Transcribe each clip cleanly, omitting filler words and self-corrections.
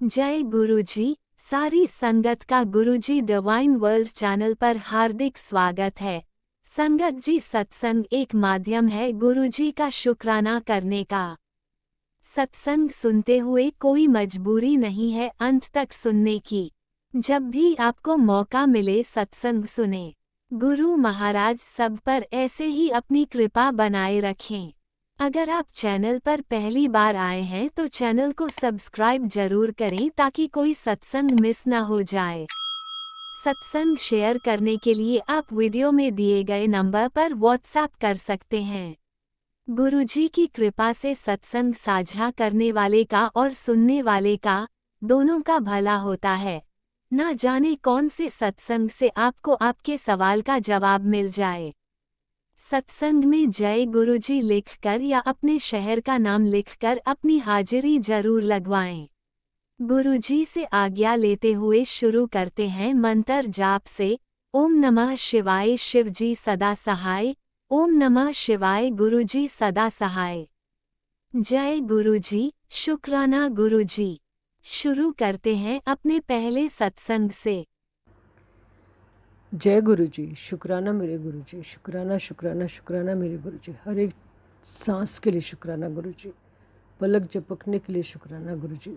जय गुरुजी। सारी संगत का गुरुजी डिवाइन वर्ल्ड चैनल पर हार्दिक स्वागत है। संगत जी, सत्संग एक माध्यम है गुरुजी का शुक्राना करने का। सत्संग सुनते हुए कोई मजबूरी नहीं है अंत तक सुनने की। जब भी आपको मौका मिले सत्संग सुने। गुरु महाराज सब पर ऐसे ही अपनी कृपा बनाए रखें। अगर आप चैनल पर पहली बार आए हैं तो चैनल को सब्सक्राइब जरूर करें ताकि कोई सत्संग मिस ना हो जाए। सत्संग शेयर करने के लिए आप वीडियो में दिए गए नंबर पर व्हाट्सएप कर सकते हैं। गुरुजी की कृपा से सत्संग साझा करने वाले का और सुनने वाले का दोनों का भला होता है। ना जाने कौन से सत्संग से आपको आपके सवाल का जवाब मिल जाए। सत्संग में जय गुरुजी लिखकर या अपने शहर का नाम लिखकर अपनी हाजिरी जरूर लगवाएं। गुरुजी से आज्ञा लेते हुए शुरू करते हैं मंत्र जाप से। ओम नमः शिवाय शिवजी सदा सहाय। ओम नमः शिवाय गुरुजी सदा सहाय। जय गुरुजी, शुक्राना गुरुजी। शुरू करते हैं अपने पहले सत्संग से। जय गुरुजी, शुक्राना मेरे गुरुजी, शुक्राना शुक्राना शुक्राना मेरे गुरुजी। हर एक सांस के लिए शुक्राना गुरुजी, पलक झपकने के लिए शुक्राना गुरुजी।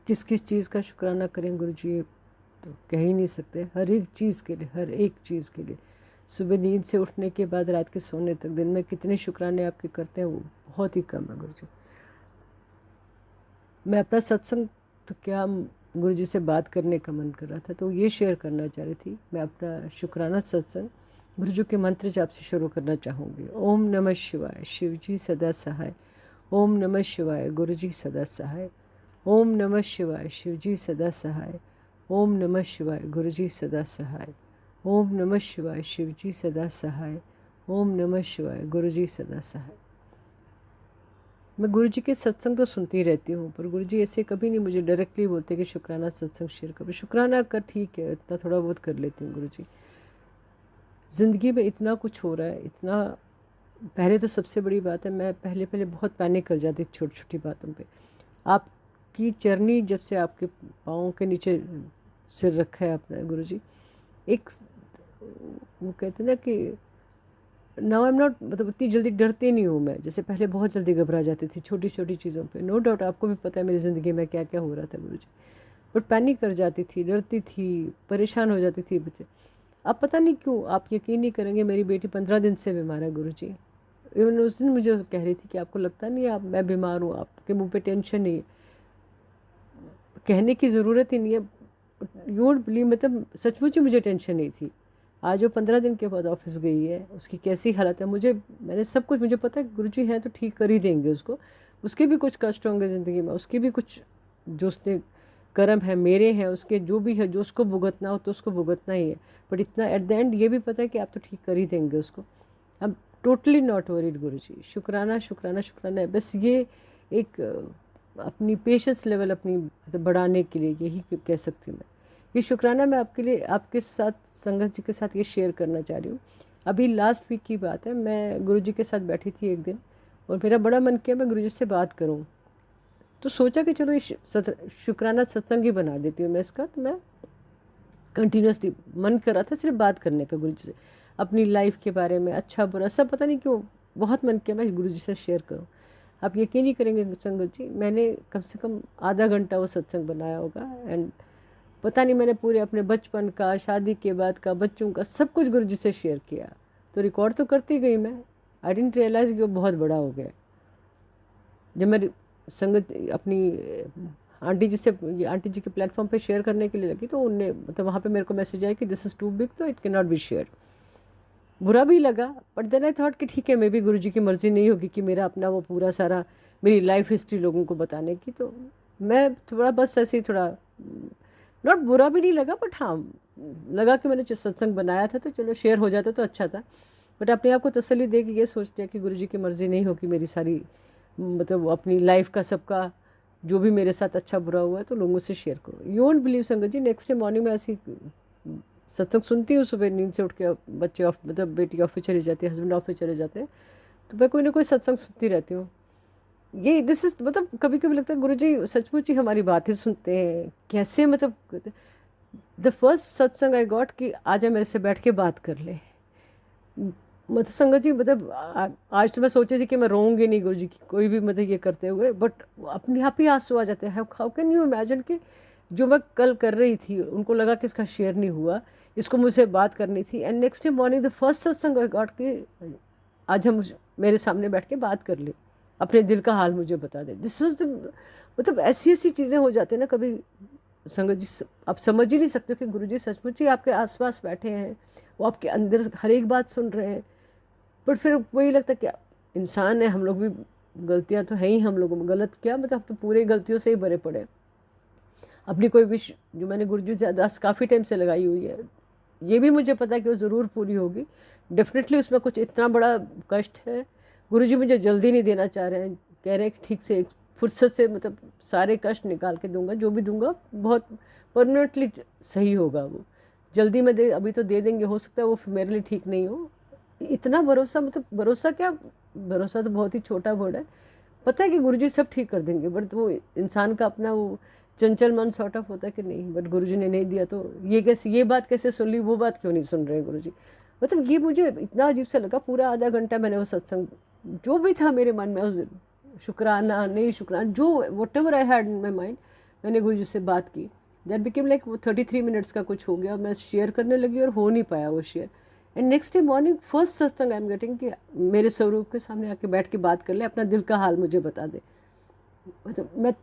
किस किस चीज़ का शुक्राना करें गुरुजी तो कह ही नहीं सकते। हर एक चीज़ के लिए, हर एक चीज़ के लिए। सुबह नींद से उठने के बाद रात के सोने तक दिन में कितने शुक्राने आपके करते हैं वो बहुत ही कम है गुरुजी। मैं अपना सत्संग तो क्या गुरुजी से बात करने का मन कर रहा था तो ये शेयर करना चाह रही थी। मैं अपना शुक्राना सत्संग गुरुजी के मंत्र जाप से शुरू करना चाहूँगी। ओम नमः शिवाय शिवजी सदा सहाय। ओम नमः शिवाय गुरुजी सदा सहाय। ओम नमः शिवाय शिवजी सदा सहाय। ओम नमः शिवाय गुरुजी सदा सहाय। ओम नमः शिवाय शिवजी सदा सहाय। ओम नमः शिवाय गुरुजी सदा सहाय। मैं गुरुजी के सत्संग तो सुनती रहती हूँ पर गुरुजी ऐसे कभी नहीं मुझे डायरेक्टली बोलते कि शुक्राना सत्संग शेयर करो। शुक्राना कर ठीक है, इतना थोड़ा बहुत कर लेती हूँ गुरुजी। ज़िंदगी में इतना कुछ हो रहा है, इतना। पहले तो सबसे बड़ी बात है, मैं पहले बहुत पैनिक कर जाती छोटी छोटी बातों पे। आपकी चरनी जब से आपके पाँव के नीचे सिर रखा है अपना गुरुजी, एक वो कहते हैं ना कि नाउ आई एम नॉट, मतलब उतनी जल्दी डरती नहीं हूँ मैं जैसे पहले बहुत जल्दी घबरा जाती थी छोटी छोटी चीज़ों पे। नो डाउट आपको भी पता है मेरी ज़िंदगी में क्या क्या हो रहा था गुरुजी, बट पैनिक कर जाती थी, डरती थी, परेशान हो जाती थी बच्चे। अब पता नहीं क्यों, आप यकीन नहीं करेंगे, मेरी बेटी 15 दिन से बीमार है गुरुजी। इवन उस दिन मुझे कह रही थी कि आपको लगता नहीं आप मैं बीमार हूँ, आपके मुँह पे टेंशन नहीं है। कहने की ज़रूरत ही नहीं है, यू वोंट बिलीव, मतलब सचमुच ही मुझे टेंशन नहीं थी। आज वो 15 दिन के बाद ऑफिस गई है, उसकी कैसी हालत है मैंने सब कुछ, मुझे पता है गुरुजी हैं तो ठीक कर ही देंगे उसको। उसके भी कुछ कष्ट होंगे ज़िंदगी में, उसके भी कुछ जो उसने कर्म है, मेरे हैं, उसके जो भी है, जो उसको भुगतना हो तो उसको भुगतना ही है। बट इतना एट द एंड ये भी पता है कि आप तो ठीक कर ही देंगे उसको। अब टोटली नॉट वरीड गुरुजी। शुक्राना शुक्राना शुक्राना है। बस ये एक अपनी पेशेंस लेवल अपनी मतलब बढ़ाने के लिए यही कह सकती हूँ मैं। ये शुक्राना मैं आपके लिए, आपके साथ, संगत जी के साथ ये शेयर करना चाह रही हूँ। अभी लास्ट वीक की बात है, मैं गुरुजी के साथ बैठी थी एक दिन और मेरा बड़ा मन किया मैं गुरुजी से बात करूँ। तो सोचा कि चलो ये शुक्राना सत्संग ही बना देती हूँ मैं इसका। तो मैं कंटिन्यूसली मन कर रहा था सिर्फ बात करने का गुरुजी से, अपनी लाइफ के बारे में, अच्छा बुरा सब, पता नहीं क्यों बहुत मन किया मैं गुरुजी से शेयर करूँ। आप यकीन नहीं करेंगे संगत जी, मैंने कम से कम आधा घंटा वो सत्संग बनाया होगा। एंड पता नहीं मैंने पूरे अपने बचपन का, शादी के बाद का, बच्चों का सब कुछ गुरुजी से शेयर किया। तो रिकॉर्ड तो करती गई मैं। आई डिडंट रियलाइज़ कि वो बहुत बड़ा हो गया। जब मैं संगत अपनी आंटी जी से, आंटी जी के प्लेटफॉर्म पे शेयर करने के लिए लगी तो उनने, मतलब वहाँ पे मेरे को मैसेज आया कि दिस इज़ टू बिग तो it can not be share. बुरा भी लगा, बट देन आई थॉट कि ठीक है, मे बी गुरुजी की मर्ज़ी नहीं होगी कि मेरा अपना वो पूरा सारा मेरी लाइफ हिस्ट्री लोगों को बताने की। तो मैं थोड़ा बस ऐसे ही थोड़ा, नॉट बुरा भी नहीं लगा, बट हाँ लगा कि मैंने जो सत्संग बनाया था तो चलो शेयर हो जाता तो अच्छा था। बट अपने आप को तसल्ली दे के ये सोच लिया कि गुरुजी की मर्ज़ी नहीं होगी मेरी सारी, मतलब अपनी लाइफ का सबका जो भी मेरे साथ अच्छा बुरा हुआ है तो लोगों से शेयर करो। यू वोंट बिलीव संगत जी, नेक्स्ट डे मॉर्निंग में ऐसी सत्संग सुनती हूँ, सुबह नींद से उठ के बच्चे ऑफ, मतलब बेटी ऑफिस चले जाती है, हस्बैंड ऑफिस चले जाते हैं, तो मैं कोई ना कोई सत्संग सुनती रहती हूँ। ये दिस इज मतलब कभी कभी लगता है गुरुजी सचमुच ही हमारी बातें सुनते हैं कैसे, मतलब द फर्स्ट सत्संग आई गॉट कि आजा मेरे से बैठ के बात कर ले। मतलब संगत जी, मतलब आज तो मैं सोची थी कि मैं रोऊंगी नहीं गुरुजी की कोई भी मतलब ये करते हुए, बट अपने आप ही आंसू आ जाते हैं। हाउ कैन यू इमेजिन कि जो मैं कल कर रही थी उनको लगा कि इसका शेयर नहीं हुआ, इसको मुझसे बात करनी थी, and next day morning the first सत्संग आई गॉट कि आज हम मेरे सामने बैठ के बात कर ले, अपने दिल का हाल मुझे बता दे। दिस वॉज द, मतलब ऐसी ऐसी चीज़ें हो जाती हैं ना कभी संगत जी, आप समझ ही नहीं सकते कि गुरुजी सचमुच ही आपके आसपास बैठे हैं, वो आपके अंदर हर एक बात सुन रहे हैं। बट फिर वही लगता है क्या, इंसान है हम लोग भी, गलतियां तो है ही हम लोगों में, गलत क्या मतलब तो पूरे गलतियों से ही भरे पड़े। अपनी कोई विश जो मैंने गुरुजी से अरदास काफ़ी टाइम से लगाई हुई है, ये भी मुझे पता है कि वो ज़रूर पूरी होगी डेफिनेटली। उसमें कुछ इतना बड़ा कष्ट है, गुरुजी मुझे जल्दी नहीं देना चाह रहे हैं, कह रहे हैं कि ठीक से फुर्सत से मतलब सारे कष्ट निकाल के दूंगा, जो भी दूंगा बहुत परमानेंटली सही होगा। वो जल्दी में दे, अभी तो दे देंगे, हो सकता है वो मेरे लिए ठीक नहीं हो। इतना भरोसा, मतलब भरोसा क्या, भरोसा तो बहुत ही छोटा वर्ड है। पता है कि गुरुजी सब ठीक कर देंगे, बट वो इंसान का अपना वो चंचल मन सॉर्ट ऑफ होता है कि नहीं, बट गुरुजी ने नहीं दिया तो ये कैसे, ये बात कैसे सुन ली, वो बात क्यों नहीं सुन रहे गुरुजी। मतलब ये मुझे इतना अजीब सा लगा। पूरा आधा घंटा मैंने वो सत्संग जो भी था मेरे मन में उस दिन, शुक्राना नहीं शुक्राना, जो what ever I had in my mind, मैंने गुरुजी से बात की। दैट बिकेम लाइक वो 33 मिनट्स का कुछ हो गया, मैं शेयर करने लगी और हो नहीं पाया वो share. And next day morning first सत्संग आई एम गेटिंग कि मेरे स्वरूप के सामने आके बैठ के बात कर ले, अपना दिल का हाल मुझे बता दे। मतलब मैं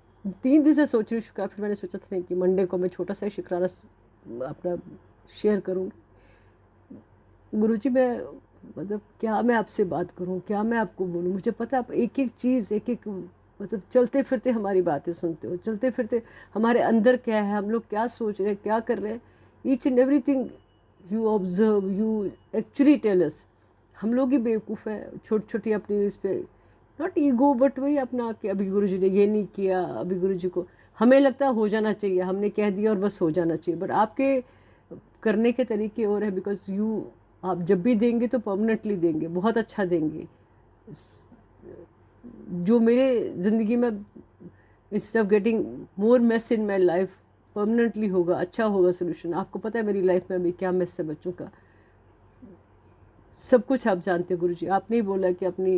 3 दिन से सोच रही हूँ शुक्र, फिर मैंने सोचा था नहीं कि मंडे को मैं छोटा सा शुक्राना अपना शेयर करूँगी। गुरुजी मैं मतलब क्या मैं आपसे बात करूं, क्या मैं आपको बोलूं, मुझे पता आप एक एक चीज़ एक एक मतलब चलते फिरते हमारी बातें सुनते हो, चलते फिरते हमारे अंदर क्या है, हम लोग क्या सोच रहे हैं, क्या कर रहे हैं, each and everything you observe, you actually tell us. हम लोग ही बेवकूफ़ हैं छोटी छोटी अपनी इस पर, नॉट ईगो बट वही अपना कि अभी गुरुजी ने ये नहीं किया, अभी गुरुजी को हमें लगता है हो जाना चाहिए, हमने कह दिया और बस हो जाना चाहिए, बट आपके करने के तरीके और है। बिकॉज यू, आप जब भी देंगे तो परमानेंटली देंगे, बहुत अच्छा देंगे। जो मेरे ज़िंदगी में instead of getting more mess in my life, permanently होगा, अच्छा होगा सोल्यूशन। आपको पता है मेरी लाइफ में अभी क्या मेस है बच्चों का, सब कुछ आप जानते हैं गुरुजी। आपने ही बोला कि अपनी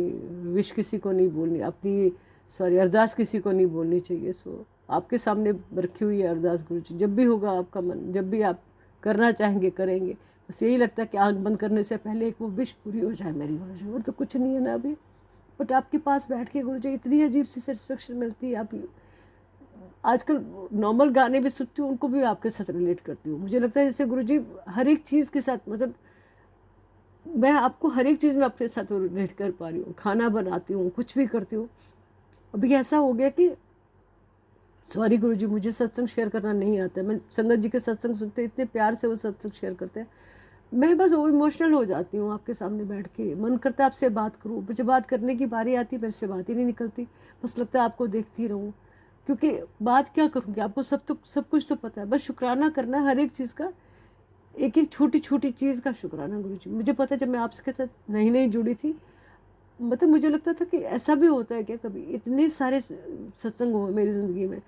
विश किसी को नहीं बोलनी, अपनी सॉरी अरदास किसी को नहीं बोलनी चाहिए। सो आपके सामने रखी हुई है अरदास गुरुजी, जब भी होगा आपका मन, जब भी आप करना चाहेंगे करेंगे। बस यही लगता है कि आँख बंद करने से पहले एक वो विश पूरी हो जाए मेरी गुरुजी, और तो कुछ नहीं है ना अभी। बट आपके पास बैठ के गुरुजी इतनी अजीब सी सेटिस्फेक्शन मिलती है। आप आजकल नॉर्मल गाने भी सुनती हूँ, उनको भी आपके साथ रिलेट करती हूँ। मुझे लगता है जैसे गुरुजी हर एक चीज़ के साथ, मतलब मैं आपको हर एक चीज़ में अपने साथ रिलेट कर पा रही हूँ। खाना बनाती हूँ, कुछ भी करती हूँ। अभी ऐसा हो गया कि सॉरी गुरुजी मुझे सत्संग शेयर करना नहीं आता है। मैं संगत जी के सत्संग सुनते, इतने प्यार से वो सत्संग शेयर करते हैं, मैं बस वो इमोशनल हो जाती हूँ आपके सामने बैठ के। मन करता है आपसे बात करूँ, मुझे बात करने की बारी आती है, मेरे से बात ही नहीं निकलती, बस लगता है आपको देखती रहूँ। क्योंकि बात क्या करूँगी, आपको सब कुछ तो पता है, बस शुक्राना करना है हर एक चीज़ का, एक एक छोटी छोटी चीज़ का शुक्राना गुरुजी। मुझे पता है जब मैं आपके साथ नहीं जुड़ी थी, मतलब मुझे लगता था कि ऐसा भी होता है क्या कभी। इतने सारे सत्संग हुए मेरी ज़िंदगी में,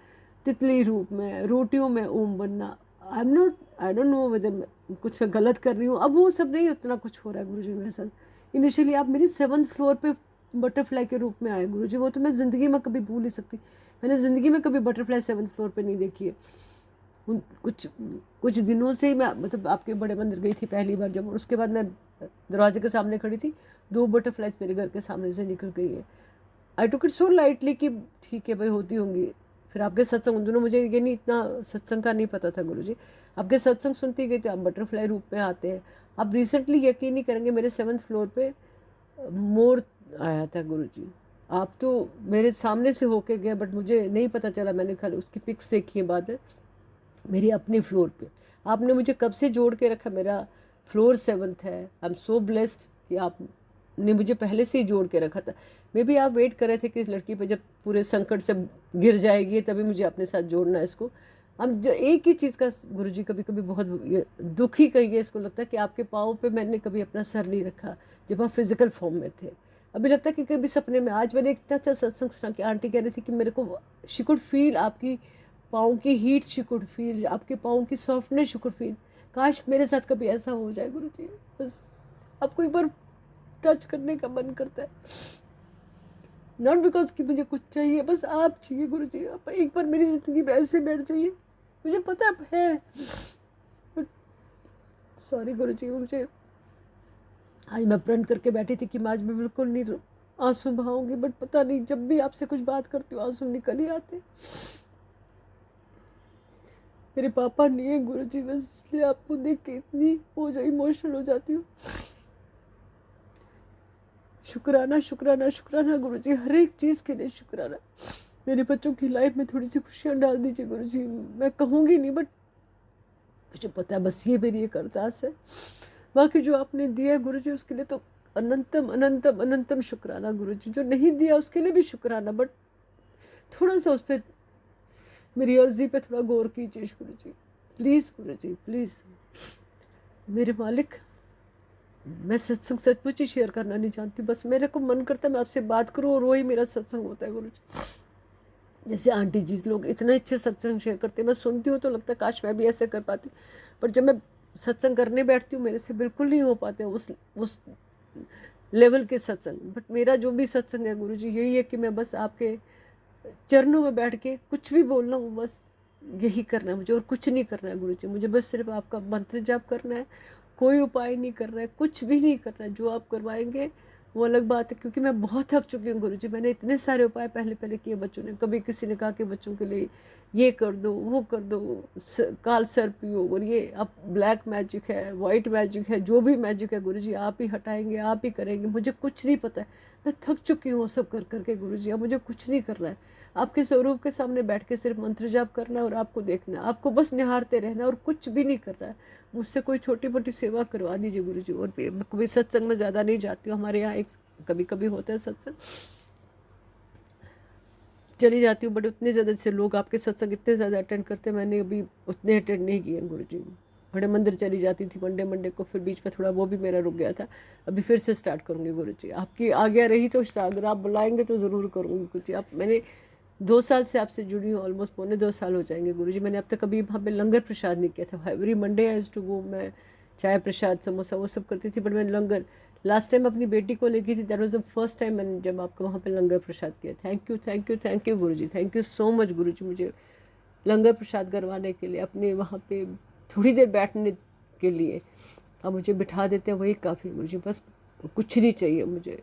तितली रूप में, रोटियों में ओम बनना, I am not, I don't know whether कुछ मैं गलत कर रही हूँ। अब वो सब नहीं, उतना कुछ हो रहा है गुरुजी मेरे साथ। इनिशियली आप मेरी 7th फ्लोर पे बटरफ्लाई के रूप में आए गुरुजी, वो तो मैं ज़िंदगी में कभी भूल नहीं सकती। मैंने ज़िंदगी में कभी बटरफ्लाई 7th फ्लोर पे नहीं देखी है। कुछ दिनों से ही मैं मतलब आपके बड़े मंदिर गई थी पहली बार जब, उसके बाद मैं दरवाजे के सामने खड़ी थी, 2 बटरफ्लाइज मेरे घर के सामने से निकल गई है। आई टुक इट सो लाइटली कि ठीक है भाई होती होंगी। फिर आपके सत्संग, उन दोनों मुझे ये नहीं, इतना सत्संग का नहीं पता था गुरुजी। आपके सत्संग सुनती गई थी, आप बटरफ्लाई रूप में आते हैं। आप रिसेंटली यकीन नहीं करेंगे, मेरे 7th फ्लोर पे मोर आया था गुरुजी। आप तो मेरे सामने से होके गए, बट मुझे नहीं पता चला, मैंने खाली उसकी पिक्स देखी है बाद में मेरी अपनी फ्लोर पे। आपने मुझे कब से जोड़ के रखा, मेरा फ्लोर 7th है। आई एम सो ब्लेस्ड कि आपने मुझे पहले से ही जोड़ के रखा था। मे बी आप वेट कर रहे थे कि इस लड़की पे जब पूरे संकट से गिर जाएगी तभी मुझे अपने साथ जोड़ना है इसको। हम एक ही चीज़ का गुरुजी कभी कभी बहुत दुखी कहिए इसको, लगता है कि आपके पाँव पे मैंने कभी अपना सर नहीं रखा जब आप फिज़िकल फॉर्म में थे। अभी लगता है कि कभी सपने में, आज मैंने इतना अच्छा सत्संग सुना कि आंटी कह रही थी कि मेरे को शी कुड फील आपकी पाँव की हीट, शी कुड फील आपके पाँव की सॉफ्टनेस, शी कुड फील। काश मेरे साथ कभी ऐसा हो जाए गुरु जी, बस आपको एक बार टच करने का मन करता है, नॉट बिकॉज कि मुझे कुछ चाहिए, बस आप चाहिए गुरु जी, आप एक बार मेरी ज़िंदगी में ऐसे बैठ जाइए। मुझे पता है आप है, सॉरी गुरु जी, मुझे आज मैं प्रण करके बैठी थी कि मैं आज मैं बिल्कुल नहीं आंसू बहाऊंगी, बट पता नहीं जब भी आपसे कुछ बात करती हूँ आंसू निकल ही आते। मेरे पापा नहीं है गुरु जी, बस इसलिए आपको देख के इतनी इमोशनल हो जाती हूँ। शुक्राना शुक्राना शुक्राना गुरु जी, हर एक चीज़ के लिए शुक्राना। मेरे बच्चों की लाइफ में थोड़ी सी खुशियाँ डाल दीजिए गुरु जी, मैं कहूँगी नहीं बट मुझे पता है, बस ये मेरी एक अरदास है। बाकी जो आपने दिया है गुरु जी उसके लिए तो अनंतम अनंतम अनंतम शुक्राना गुरु जी, जो नहीं दिया उसके लिए भी शुक्राना, बट थोड़ा सा उस पर मेरी अर्जी पे थोड़ा गौर कीजिए गुरु जी, प्लीज़ गुरु जी प्लीज़। मेरे मालिक, मैं सत्संग सचमुच ही शेयर करना नहीं चाहती, बस मेरे को मन करता है मैं आपसे बात करूं और वही मेरा सत्संग होता है गुरु जी। जैसे आंटी जी लोग इतने अच्छे सत्संग शेयर करते हैं, मैं सुनती हूँ तो लगता है काश मैं भी ऐसे कर पाती, पर जब मैं सत्संग करने बैठती हूँ मेरे से बिल्कुल नहीं हो पाते उस लेवल के सत्संग। बट मेरा जो भी सत्संग है गुरु जी यही है कि मैं बस आपके चरणों में बैठ के कुछ भी बोलना हूँ, बस यही करना है मुझे और कुछ नहीं करना है गुरु जी। मुझे बस सिर्फ आपका मंत्र जाप करना है, कोई उपाय नहीं करना है, कुछ भी नहीं करना है। जो आप करवाएंगे वो अलग बात है, क्योंकि मैं बहुत थक चुकी हूँ गुरु जी। मैंने इतने सारे उपाय पहले पहले किए बच्चों ने, कभी किसी ने कहा कि बच्चों के लिए ये कर दो वो कर दो, काल सर पियो, और ये अब ब्लैक मैजिक है, वाइट मैजिक है, जो भी मैजिक है गुरु जी आप ही हटाएंगे, आप ही करेंगे, मुझे कुछ नहीं पता है। मैं थक चुकी हूँ वो सब कर करके गुरु जी, अब मुझे कुछ नहीं करना है। आपके स्वरूप के सामने बैठ के सिर्फ मंत्र जाप करना है और आपको देखना है, आपको बस निहारते रहना और कुछ भी नहीं करना है। मुझसे कोई छोटी मोटी सेवा करवा दीजिए गुरु जी। और मैं कभी सत्संग में ज़्यादा नहीं जाती हूँ, हमारे यहाँ एक कभी कभी होता है सत्संग, चली जाती हूँ, बट उतने ज़्यादा से लोग आपके सत्संग इतने ज़्यादा अटेंड करते हैं, मैंने अभी उतने अटेंड नहीं किए गुरु जी। बड़े मंदिर चली जाती थी मंडे को, फिर बीच में थोड़ा वो भी मेरा रुक गया था, अभी फिर से स्टार्ट करूँगी गुरु जी। आपकी आज्ञा रही तो अगर आप बुलाएंगे तो ज़रूर करूँगी गुरु जी। आप मैंने 2 साल से आपसे जुड़ी हूँ, ऑलमोस्ट पौने 2 साल हो जाएंगे गुरु जी। मैंने अब तक कभी वहाँ पे लंगर प्रसाद नहीं किया था। Every Monday I used to go, मैं चाय प्रसाद समोसा वो सब करती थी, बट मैंने लंगर लास्ट टाइम अपनी बेटी को लेके थी, that was the first time मैंने जब आपको वहाँ पे लंगर प्रसाद किया। Thank you thank you thank you Guru ji, thank you so much गुरु जी, मुझे लंगर प्रसाद करवाने के लिए, अपने वहाँ पे थोड़ी देर बैठने के लिए आप मुझे बिठा देते हैं, वही काफ़ी गुरु जी। बस कुछ नहीं चाहिए मुझे,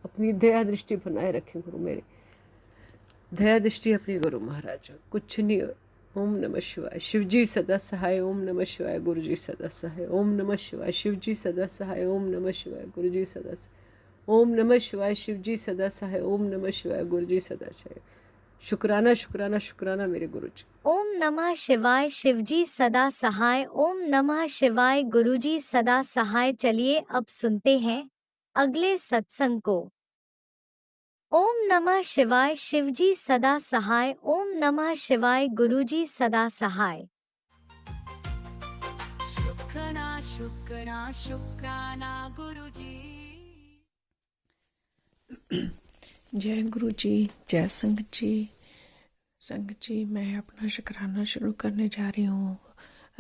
अपनी दया दृष्टि बनाए रखें गुरु, मेरे दया दृष्टि अपनी गुरु महाराज, कुछ नहीं। ओम नमः शिवाय, शिव जी सदा सहाय, ओम नमः शिवाय, गुरु जी सदा सहाय, ओम नमः शिवाय, शिव जी सदा सहाय, ओम नमः शिवाय, गुरु जी सदा सहाय, ओम नमः शिवाय, शिव जी सदा सहाय, ओम नमः शिवाय, गुरु जी सदा सहाय। शुक्राना शुक्राना शुक्राना मेरे गुरु जी। ओम नमः शिवाय, शिवजी सदा सहाय, ओम नमः शिवाय, गुरुजी सदा सहाय। चलिए अब सुनते हैं अगले सत्संग को। ओम नमः शिवाय, शिवजी सदा सहाय, ओम नमः शिवाय, गुरुजी सदा सहाय। शुक्राना शुक्राना शुक्राना गुरुजी। जय गुरु जी, जय संगत जी। संगत जी, मैं अपना शुक्राना शुरू करने जा रही हूँ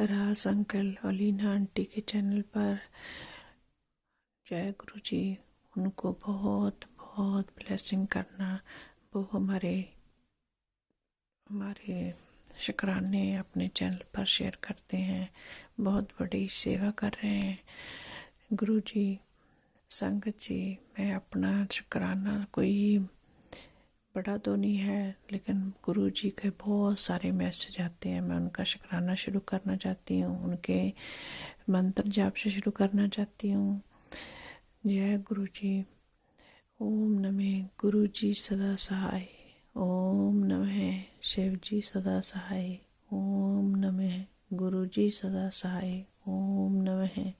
रास अंकल और लीना आंटी के चैनल पर। जय गुरु जी, उनको बहुत बहुत ब्लेसिंग करना। वो हमारे शुक्राने अपने चैनल पर शेयर करते हैं, बहुत बड़ी सेवा कर रहे हैं गुरु जी। संगत जी, मैं अपना शुक्राना कोई बड़ा तो नहीं है, लेकिन गुरु जी के बहुत सारे मैसेज आते हैं, मैं उनका शुक्राना शुरू करना चाहती हूँ, उनके मंत्र जाप से शुरू करना चाहती हूँ। जय गुरु जी। ओम नमः गुरु जी सदा सहाय, ओम नमः शिव जी सदा सहाय, ओम नमः गुरु जी सदा सहाय, ओम नमः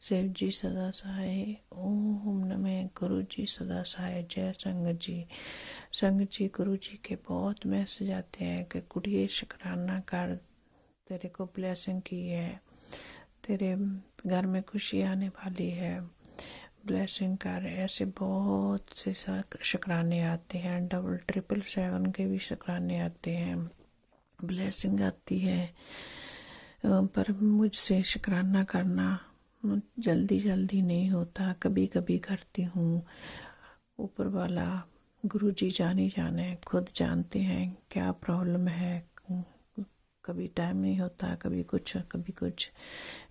शिव जी सदा सहाय, ओम नमः गुरु जी सदा सहाय। जय संगत जी। संगत जी, गुरु जी के बहुत मैसेज आते हैं कि कुड़िए शुक्राना कर, तेरे को ब्लेसिंग की है, तेरे घर में खुशी आने वाली है। ब्लेसिंग कार्य, ऐसे बहुत से शुक्राने आते हैं, 777 के भी शुक्राने आते हैं, ब्लेसिंग आती है। पर मुझसे शुक्राना करना जल्दी जल्दी नहीं होता, कभी कभी करती हूँ। ऊपर वाला गुरुजी जाने जाने खुद जानते हैं क्या प्रॉब्लम है। कभी टाइम नहीं होता, कभी कुछ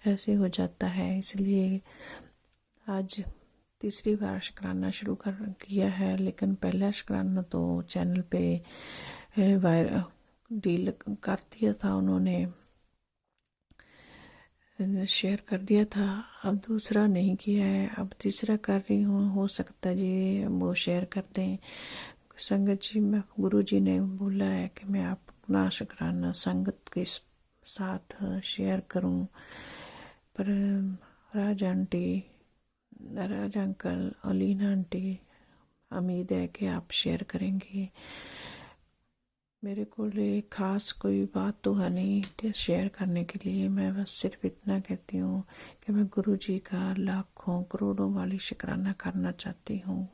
ऐसे हो जाता है। इसलिए आज तीसरी बार शुक्राना शुरू किया है, लेकिन पहला शुक्राना तो चैनल पे डील कर दिया था, उन्होंने शेयर कर दिया था। अब दूसरा नहीं किया है, अब तीसरा कर रही हूँ। हो सकता जी वो शेयर कर दें। संगत जी, मैं गुरु जी ने बोला है कि मैं अपना शुक्राना संगत के साथ शेयर करूँ, पर राज आंटी, राज अंकल, अलीना आंटी, उम्मीद है कि आप शेयर करेंगे। मेरे को खास कोई बात तो है नहीं शेयर करने के लिए। मैं बस सिर्फ इतना कहती हूँ कि मैं गुरु जी का लाखों करोड़ों वाली शुक्राना करना चाहती हूँ।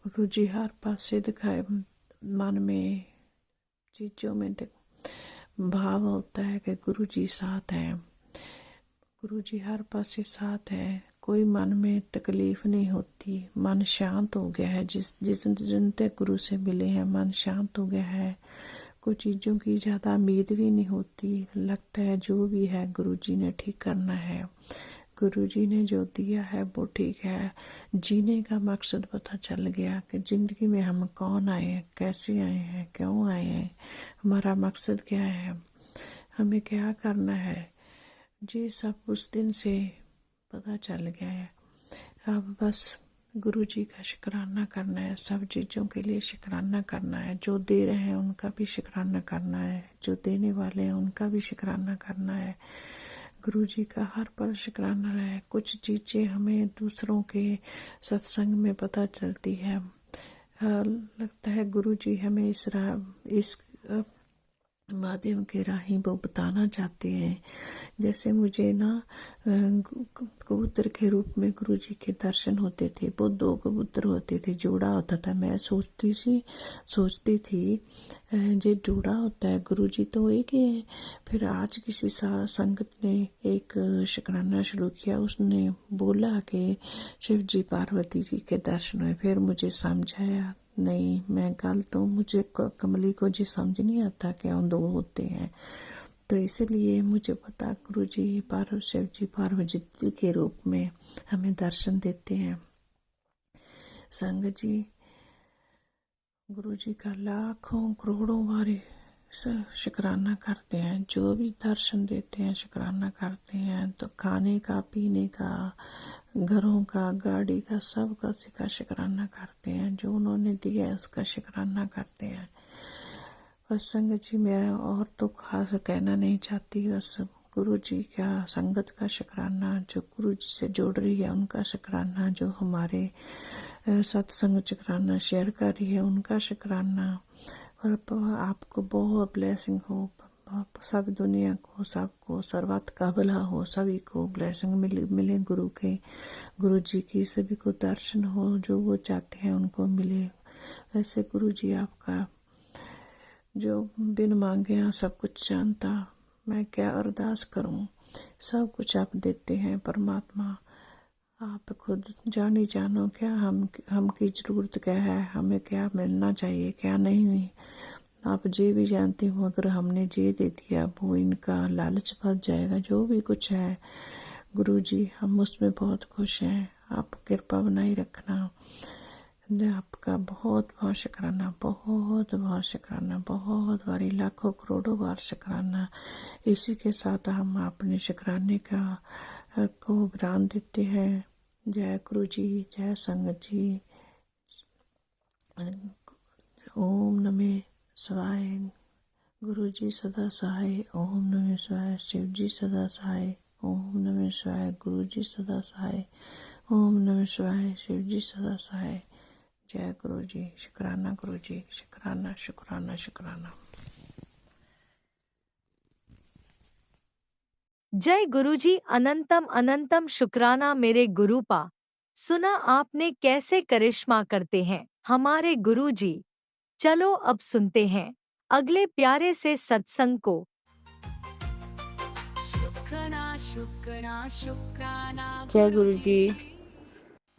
गुरु जी हर पासे दिखाए, मन में, चीज़ों में भाव होता है कि गुरु जी साथ हैं। गुरु जी हर पासे साथ है, कोई मन में तकलीफ नहीं होती, मन शांत हो गया है। जिस दिन तक गुरु से मिले हैं मन शांत हो गया है। कोई चीज़ों की ज़्यादा उम्मीद भी नहीं होती, लगता है जो भी है गुरु जी ने ठीक करना है, गुरु जी ने जो दिया है वो ठीक है। जीने का मकसद पता चल गया कि ज़िंदगी में हम कौन आए हैं, कैसे आए हैं, क्यों आए हैं, हमारा मकसद क्या है, हमें क्या करना है। जी सब उस दिन से पता चल गया है। अब बस गुरु जी का शुक्राना करना है, सब चीज़ों के लिए शुक्राना करना है। जो दे रहे हैं उनका भी शुक्राना करना है, जो देने वाले हैं उनका भी शुक्राना करना है। गुरु जी का हर पल शुक्राना है। कुछ चीज़ें हमें दूसरों के सत्संग में पता चलती है, लगता है गुरु जी हमें इस माध्यम के राही वो बताना चाहते हैं। जैसे मुझे ना कबूतर के रूप में गुरु जी के दर्शन होते थे। वो 2 कबूतर होते थे, जोड़ा होता था। मैं सोचती थी जो जोड़ा होता है गुरु जी तो एक ही है। फिर आज किसी संगत ने एक शुक्राना शुरू किया, उसने बोला कि शिव जी पार्वती जी के दर्शन हुए। फिर मुझे समझाया, नहीं मैं गल तो मुझे कमली को जी समझ नहीं आता क्यों 2 होते हैं। तो इसलिए मुझे पता गुरु जी शिव जी पार्वती के रूप में हमें दर्शन देते हैं। संगत जी, गुरु जी का लाखों करोड़ों बारी शुक्राना करते हैं। जो भी दर्शन देते हैं शुक्राना करते हैं। तो खाने का, पीने का, घरों का, गाड़ी का, सब का शुक्राना करते हैं। जो उन्होंने दिया है उसका शुक्राना करते हैं। बस संगत जी, मैं और तो खास कहना नहीं चाहती। बस गुरु जी का, संगत का शुक्राना, जो गुरु जी से जोड़ रही है उनका शुक्राना, जो हमारे सत्संग शुक्राना शेयर कर रही है उनका शुक्राना। और आपको बहुत ब्लेसिंग हो, सब दुनिया को, सबको सर्वत का भला हो, सभी को ब्लेसिंग मिले गुरु जी की, सभी को दर्शन हो, जो वो चाहते हैं उनको मिले। वैसे गुरु जी आपका जो बिन मांगे यहाँ सब कुछ जानता, मैं क्या अरदास करूं, सब कुछ आप देते हैं परमात्मा। आप खुद जानो क्या हम की ज़रूरत क्या है, हमें क्या मिलना चाहिए, क्या नहीं। आप जे भी जानते हो, अगर हमने जे दे दिया वो इनका लालच बढ़ जाएगा। जो भी कुछ है गुरु जी, हम उसमें बहुत खुश हैं। आप कृपा बनाए रखना। आपका बहुत बहुत शुक्राना, बहुत बहुत शुक्राना, बहुत बारी, लाखों करोड़ों बार शुक्राना। इसी के साथ हम अपने शुक्राने को विराम देते हैं। जय गुरु जी, जय संगत जी। ओम नमः शिवाय। गुरु जी सदा सहाय। ओम नमः शिवाय। शिव जी सदा सहाय। ओम नमः शिवाय। गुरु जी सदा सहाय। ओम नमः शिवाय। शिव जी सदा सहाय। जय गुरु जी। शुक्राना गुरु जी, शुक्राना शुक्राना शुक्राना। जय गुरुजी, अनंतम अनंतम शुक्राना मेरे गुरुपा। सुना आपने कैसे करिश्मा करते हैं हमारे गुरुजी। चलो अब सुनते हैं अगले प्यारे से सत्संग को। शुक्राना शुक्राना शुक्राना जय गुरु जी,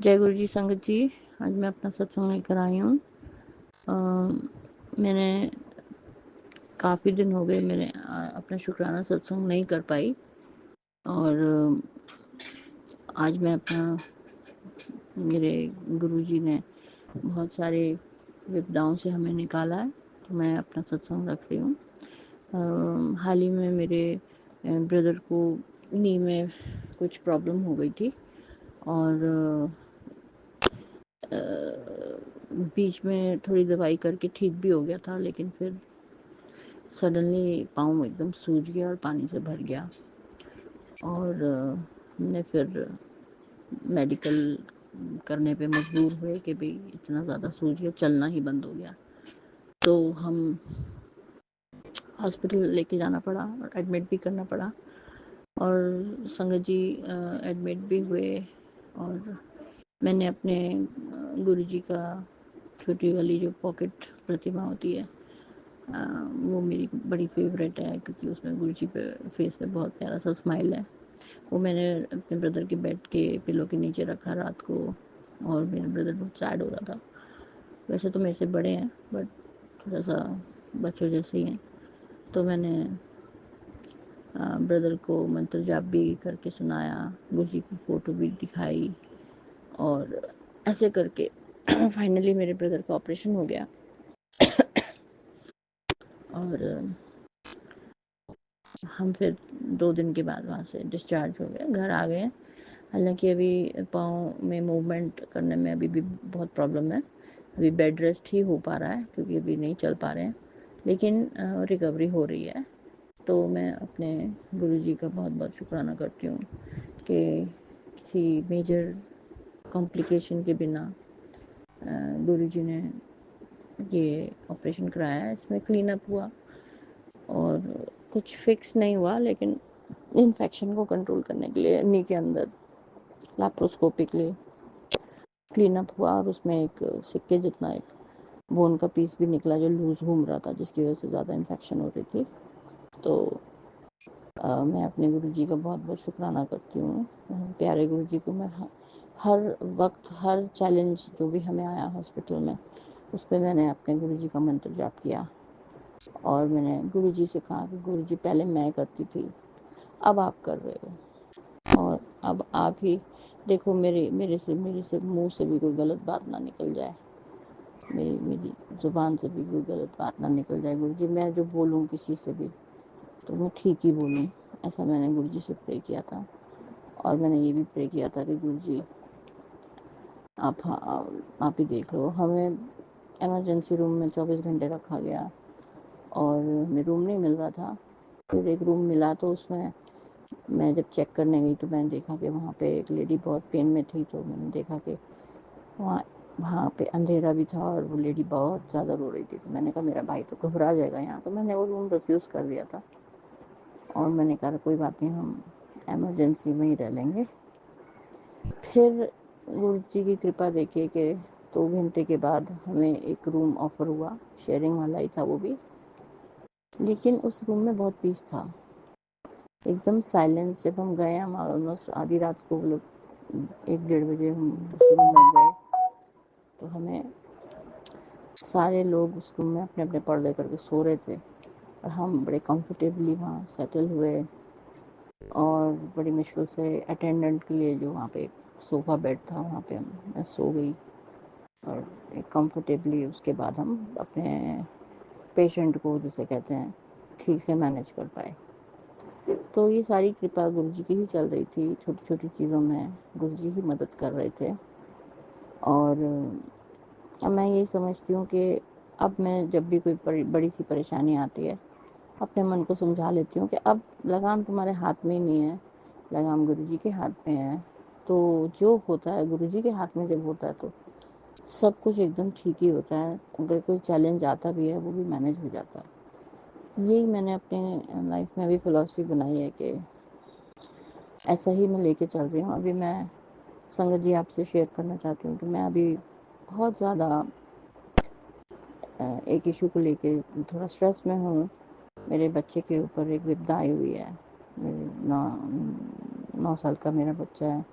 जय गुरु जी संगत जी। आज मैं अपना सत्संग लेकर आई हूँ। मैंने काफ़ी दिन हो गए मैंने अपना शुक्राना सत्संग नहीं कर पाई, और आज मैं अपना मेरे गुरु जी ने बहुत सारे विपदाओं से हमें निकाला है, तो मैं अपना सत्संग रख रही हूँ। हाल ही में मेरे ब्रदर को नी में कुछ प्रॉब्लम हो गई थी, और बीच में थोड़ी दवाई करके ठीक भी हो गया था, लेकिन फिर सडनली पाँव एकदम सूज गया और पानी से भर गया, और हमने फिर मेडिकल करने पे मजबूर हुए कि भाई इतना ज़्यादा सूज गया, चलना ही बंद हो गया। तो हम हॉस्पिटल लेके जाना पड़ा और एडमिट भी करना पड़ा, और संगत जी एडमिट भी हुए। और मैंने अपने गुरुजी का छोटी वाली जो पॉकेट प्रतिमा होती है, वो मेरी बड़ी फेवरेट है, क्योंकि उसमें गुरुजी पे फेस पे बहुत प्यारा सा स्माइल है। वो मैंने अपने ब्रदर के बेड के पिलो के नीचे रखा रात को, और मेरा ब्रदर बहुत सैड हो रहा था। वैसे तो मेरे से बड़े हैं, बट थोड़ा सा बच्चों जैसे ही हैं। तो मैंने ब्रदर को मंत्र जाप भी करके सुनाया, गुरुजी की फ़ोटो भी दिखाई, और ऐसे करके फाइनली मेरे ब्रदर का ऑपरेशन हो गया। और हम फिर 2 दिन के बाद वहाँ से डिस्चार्ज हो गए, घर आ गए। हालांकि अभी पाँव में मूवमेंट करने में अभी भी बहुत प्रॉब्लम है, अभी बेड रेस्ट ही हो पा रहा है, क्योंकि अभी नहीं चल पा रहे हैं, लेकिन रिकवरी हो रही है। तो मैं अपने गुरुजी का बहुत बहुत शुक्राना करती हूँ कि किसी मेजर कॉम्प्लिकेशन के बिना गुरुजी ने ये ऑपरेशन कराया है। इसमें क्लीन अप हुआ और कुछ फिक्स नहीं हुआ, लेकिन इन्फेक्शन को कंट्रोल करने के लिए नी के अंदर लैप्रोस्कोपिकली क्लीन अप हुआ, और उसमें एक सिक्के जितना एक बोन का पीस भी निकला जो लूज घूम रहा था, जिसकी वजह से ज़्यादा इन्फेक्शन हो रही थी। तो मैं अपने गुरुजी का बहुत बहुत शुक्राना करती हूँ। प्यारे गुरुजी को मैं हर वक्त, हर चैलेंज जो भी हमें आया हॉस्पिटल में, उस पर मैंने अपने गुरुजी का मंत्र जाप किया, और मैंने गुरुजी से कहा कि गुरुजी पहले मैं करती थी, अब आप कर रहे हो, और अब आप ही देखो मेरे से मुंह से भी कोई गलत बात ना निकल जाए, मेरी ज़ुबान से भी कोई गलत बात ना निकल जाए। गुरुजी मैं जो बोलूँ किसी से भी तो मैं ठीक ही बोलूँ, ऐसा मैंने गुरुजी से प्रे किया था। और मैंने ये भी प्रे किया था कि गुरुजी आप ही देख लो। हमें इमरजेंसी रूम में 24 घंटे रखा गया, और हमें रूम नहीं मिल रहा था। फिर एक रूम मिला, तो उसमें मैं जब चेक करने गई तो मैंने देखा कि वहाँ पे एक लेडी बहुत पेन में थी। तो मैंने देखा कि वहाँ पे अंधेरा भी था, और वो लेडी बहुत ज़्यादा रो रही थी। तो मैंने कहा मेरा भाई तो घबरा जाएगा यहाँ, तो मैंने वो रूम रिफ्यूज़ कर दिया था, और मैंने कहा कोई बात नहीं, हम एमरजेंसी में ही रह लेंगे। फिर गुरुजी की कृपा देखिए कि 2 घंटे के बाद हमें एक रूम ऑफ़र हुआ, शेयरिंग वाला ही था वो भी, लेकिन उस रूम में बहुत पीस था, एकदम साइलेंस। जब हम गए, हम ऑलमोस्ट आधी रात को, मतलब 1-1:30 बजे हम उस रूम में गए, तो हमें सारे लोग उस रूम में अपने अपने पर्दे करके सो रहे थे, और हम बड़े कंफर्टेबली वहाँ सेटल हुए। और बड़ी मुश्किल से अटेंडेंट के लिए जो वहाँ पे सोफ़ा बेड था, वहाँ पे मैं सो गई, और एक कंफर्टेबली उसके बाद हम अपने पेशेंट को, जिसे कहते हैं, ठीक से मैनेज कर पाए। तो ये सारी कृपा गुरुजी की ही चल रही थी, छोटी छोटी चीज़ों में गुरुजी ही मदद कर रहे थे। और मैं यही समझती हूँ कि अब मैं जब भी कोई बड़ी सी परेशानी आती है, अपने मन को समझा लेती हूँ कि अब लगाम तुम्हारे हाथ में ही नहीं है, लगाम गुरुजी के हाथ में है। तो जो होता है गुरुजी के हाथ में जब होता है, तो सब कुछ एकदम ठीक ही होता है। अगर कोई चैलेंज आता भी है, वो भी मैनेज हो जाता है। यही मैंने अपने लाइफ में भी फ़िलॉसफी बनाई है कि ऐसा ही मैं लेके चल रही हूँ। अभी मैं संगत जी आपसे शेयर करना चाहती हूँ कि मैं अभी बहुत ज़्यादा एक इशू को लेके थोड़ा स्ट्रेस में हूँ। मेरे बच्चे के ऊपर एक विपदा आई हुई है। मेरे 9 साल का मेरा बच्चा है।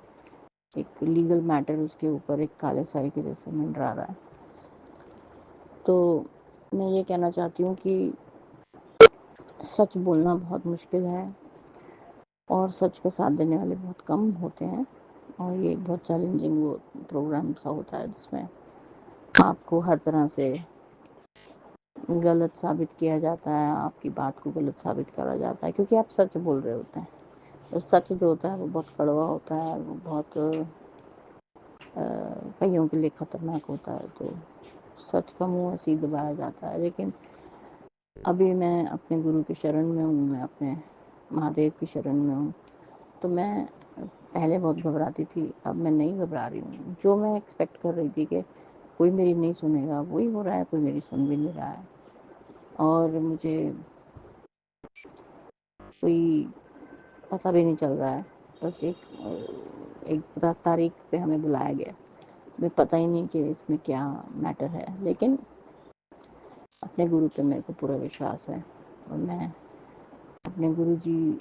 एक लीगल मैटर उसके ऊपर एक काले साए के जैसे मंडरा रहा है। तो मैं ये कहना चाहती हूँ कि सच बोलना बहुत मुश्किल है और सच का साथ देने वाले बहुत कम होते हैं, और ये एक बहुत चैलेंजिंग वो प्रोग्राम सा होता है जिसमें आपको हर तरह से गलत साबित किया जाता है, आपकी बात को गलत साबित करा जाता है, क्योंकि आप सच बोल रहे होते हैं। और सच जो होता है वो बहुत कड़वा होता है, वो बहुत कईयों के लिए ख़तरनाक होता है। तो सच का मुँह ऐसे ही दबाया जाता है। लेकिन अभी मैं अपने गुरु की शरण में हूँ, मैं अपने महादेव की शरण में हूँ। तो मैं पहले बहुत घबराती थी, अब मैं नहीं घबरा रही हूँ। जो मैं एक्सपेक्ट कर रही थी कि कोई मेरी नहीं सुनेगा, वही हो रहा है, कोई मेरी सुन भी नहीं रहा है। और मुझे कोई पता भी नहीं चल रहा है। बस एक तारीख पे हमें बुलाया गया, मुझे पता ही नहीं कि इसमें क्या मैटर है। लेकिन अपने गुरु पे मेरे को पूरा विश्वास है, और मैं अपने गुरु जी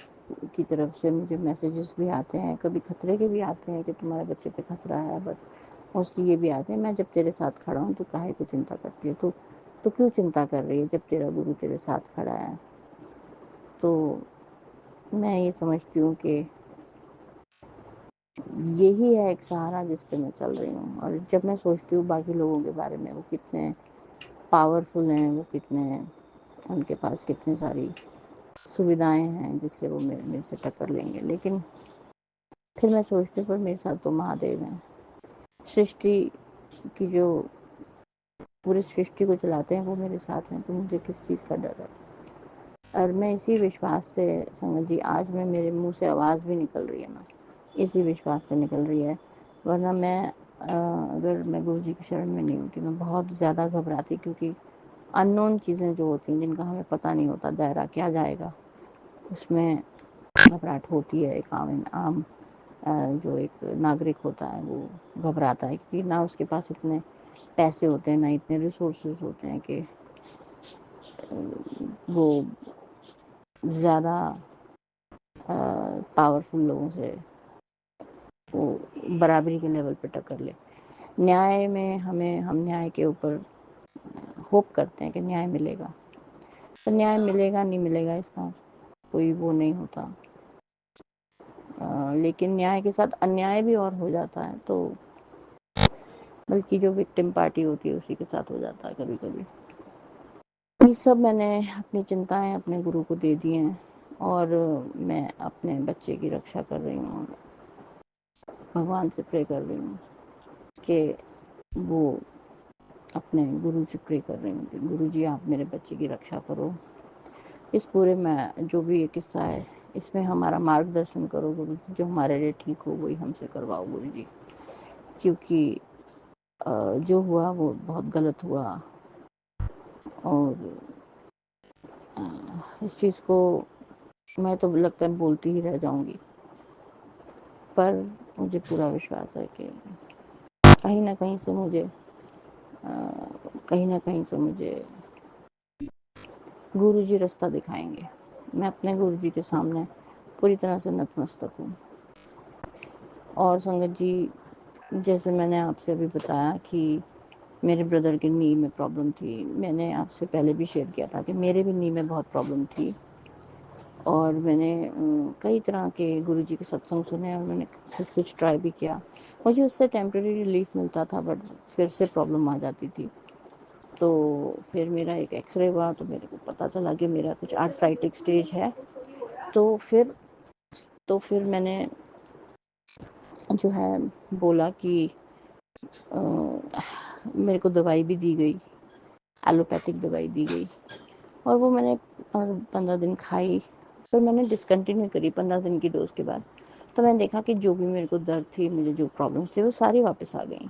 की तरफ से मुझे मैसेजेस भी आते हैं, कभी खतरे के भी आते हैं कि तुम्हारे बच्चे पे खतरा है, बट मोस्टली ये भी आते हैं, मैं जब तेरे साथ खड़ा हूँ तो काहे को चिंता करती है, तो क्यों चिंता कर रही है जब तेरा गुरु तेरे साथ खड़ा है। तो मैं ये समझती हूँ कि यही है एक सहारा जिस पे मैं चल रही हूँ। और जब मैं सोचती हूँ बाकी लोगों के बारे में, वो कितने पावरफुल हैं, वो कितने, उनके पास कितनी सारी सुविधाएं हैं जिससे वो मेरे से टक्कर लेंगे, लेकिन फिर मैं सोचती हूँ पर मेरे साथ तो महादेव हैं, सृष्टि की जो पूरी सृष्टि को चलाते हैं वो मेरे साथ हैं, तो मुझे किस चीज़ का डर है। और मैं इसी विश्वास से, संगत जी, आज में मेरे मुंह से आवाज़ भी निकल रही है ना, इसी विश्वास से निकल रही है। वरना मैं अगर मैं गुरु जी की शरण में नहीं होती, मैं बहुत ज़्यादा घबराती, क्योंकि अननोन चीज़ें जो होती हैं, जिनका हमें पता नहीं होता दायरा क्या जाएगा, उसमें घबराहट होती है। एक आम जो एक नागरिक होता है वो घबराता है, क्योंकि ना उसके पास इतने पैसे होते हैं, ना इतने रिसोर्सेज होते हैं कि वो ज़्यादा पावरफुल लोगों से वो बराबरी के लेवल पे टक्कर ले। न्याय में हम न्याय के ऊपर होप करते हैं कि न्याय मिलेगा, पर न्याय मिलेगा नहीं मिलेगा इसका कोई वो नहीं होता। लेकिन न्याय के साथ अन्याय भी और हो जाता है, तो बल्कि जो विक्टिम पार्टी होती है उसी के साथ हो जाता है कभी कभी। ये सब मैंने अपनी चिंताएं अपने गुरु को दे दी हैं, और मैं अपने बच्चे की रक्षा कर रही हूँ, भगवान से प्रे कर रही हूँ कि वो, अपने गुरु से प्रे कर रही हूँ कि गुरु जी आप मेरे बच्चे की रक्षा करो। इस पूरे में जो भी ये किस्सा है, इसमें हमारा मार्गदर्शन करो गुरु जी, जो हमारे लिए ठीक हो वही हमसे करवाओ गुरु जी, क्योंकि जो हुआ वो बहुत गलत हुआ। और इस चीज़ को मैं तो लगता है बोलती ही रह जाऊंगी, पर मुझे पूरा विश्वास है कि कहीं ना कहीं से मुझे गुरु जी रास्ता दिखाएंगे। मैं अपने गुरु जी के सामने पूरी तरह से नतमस्तक हूँ। और संगत जी, जैसे मैंने आपसे अभी बताया कि मेरे ब्रदर की नी में प्रॉब्लम थी, मैंने आपसे पहले भी शेयर किया था कि मेरे भी नी में बहुत प्रॉब्लम थी, और मैंने कई तरह के गुरुजी के सत्संग सुने, और मैंने कुछ ट्राई भी किया। मुझे उससे टेम्परेरी रिलीफ मिलता था, बट फिर से प्रॉब्लम आ जाती थी। तो फिर मेरा एक एक्सरे हुआ, तो मेरे को पता चला कि मेरा कुछ आर्थराइटिक स्टेज है। तो फिर मैंने जो है बोला कि मेरे को दवाई भी दी गई, एलोपैथिक दवाई दी गई, और वो मैंने 15 दिन खाई। फिर मैंने डिसकंटिन्यू करी 15 दिन की डोज के बाद। तो मैंने देखा कि जो भी मेरे को दर्द थी, मुझे जो प्रॉब्लम्स थी, वो सारी वापस आ गई।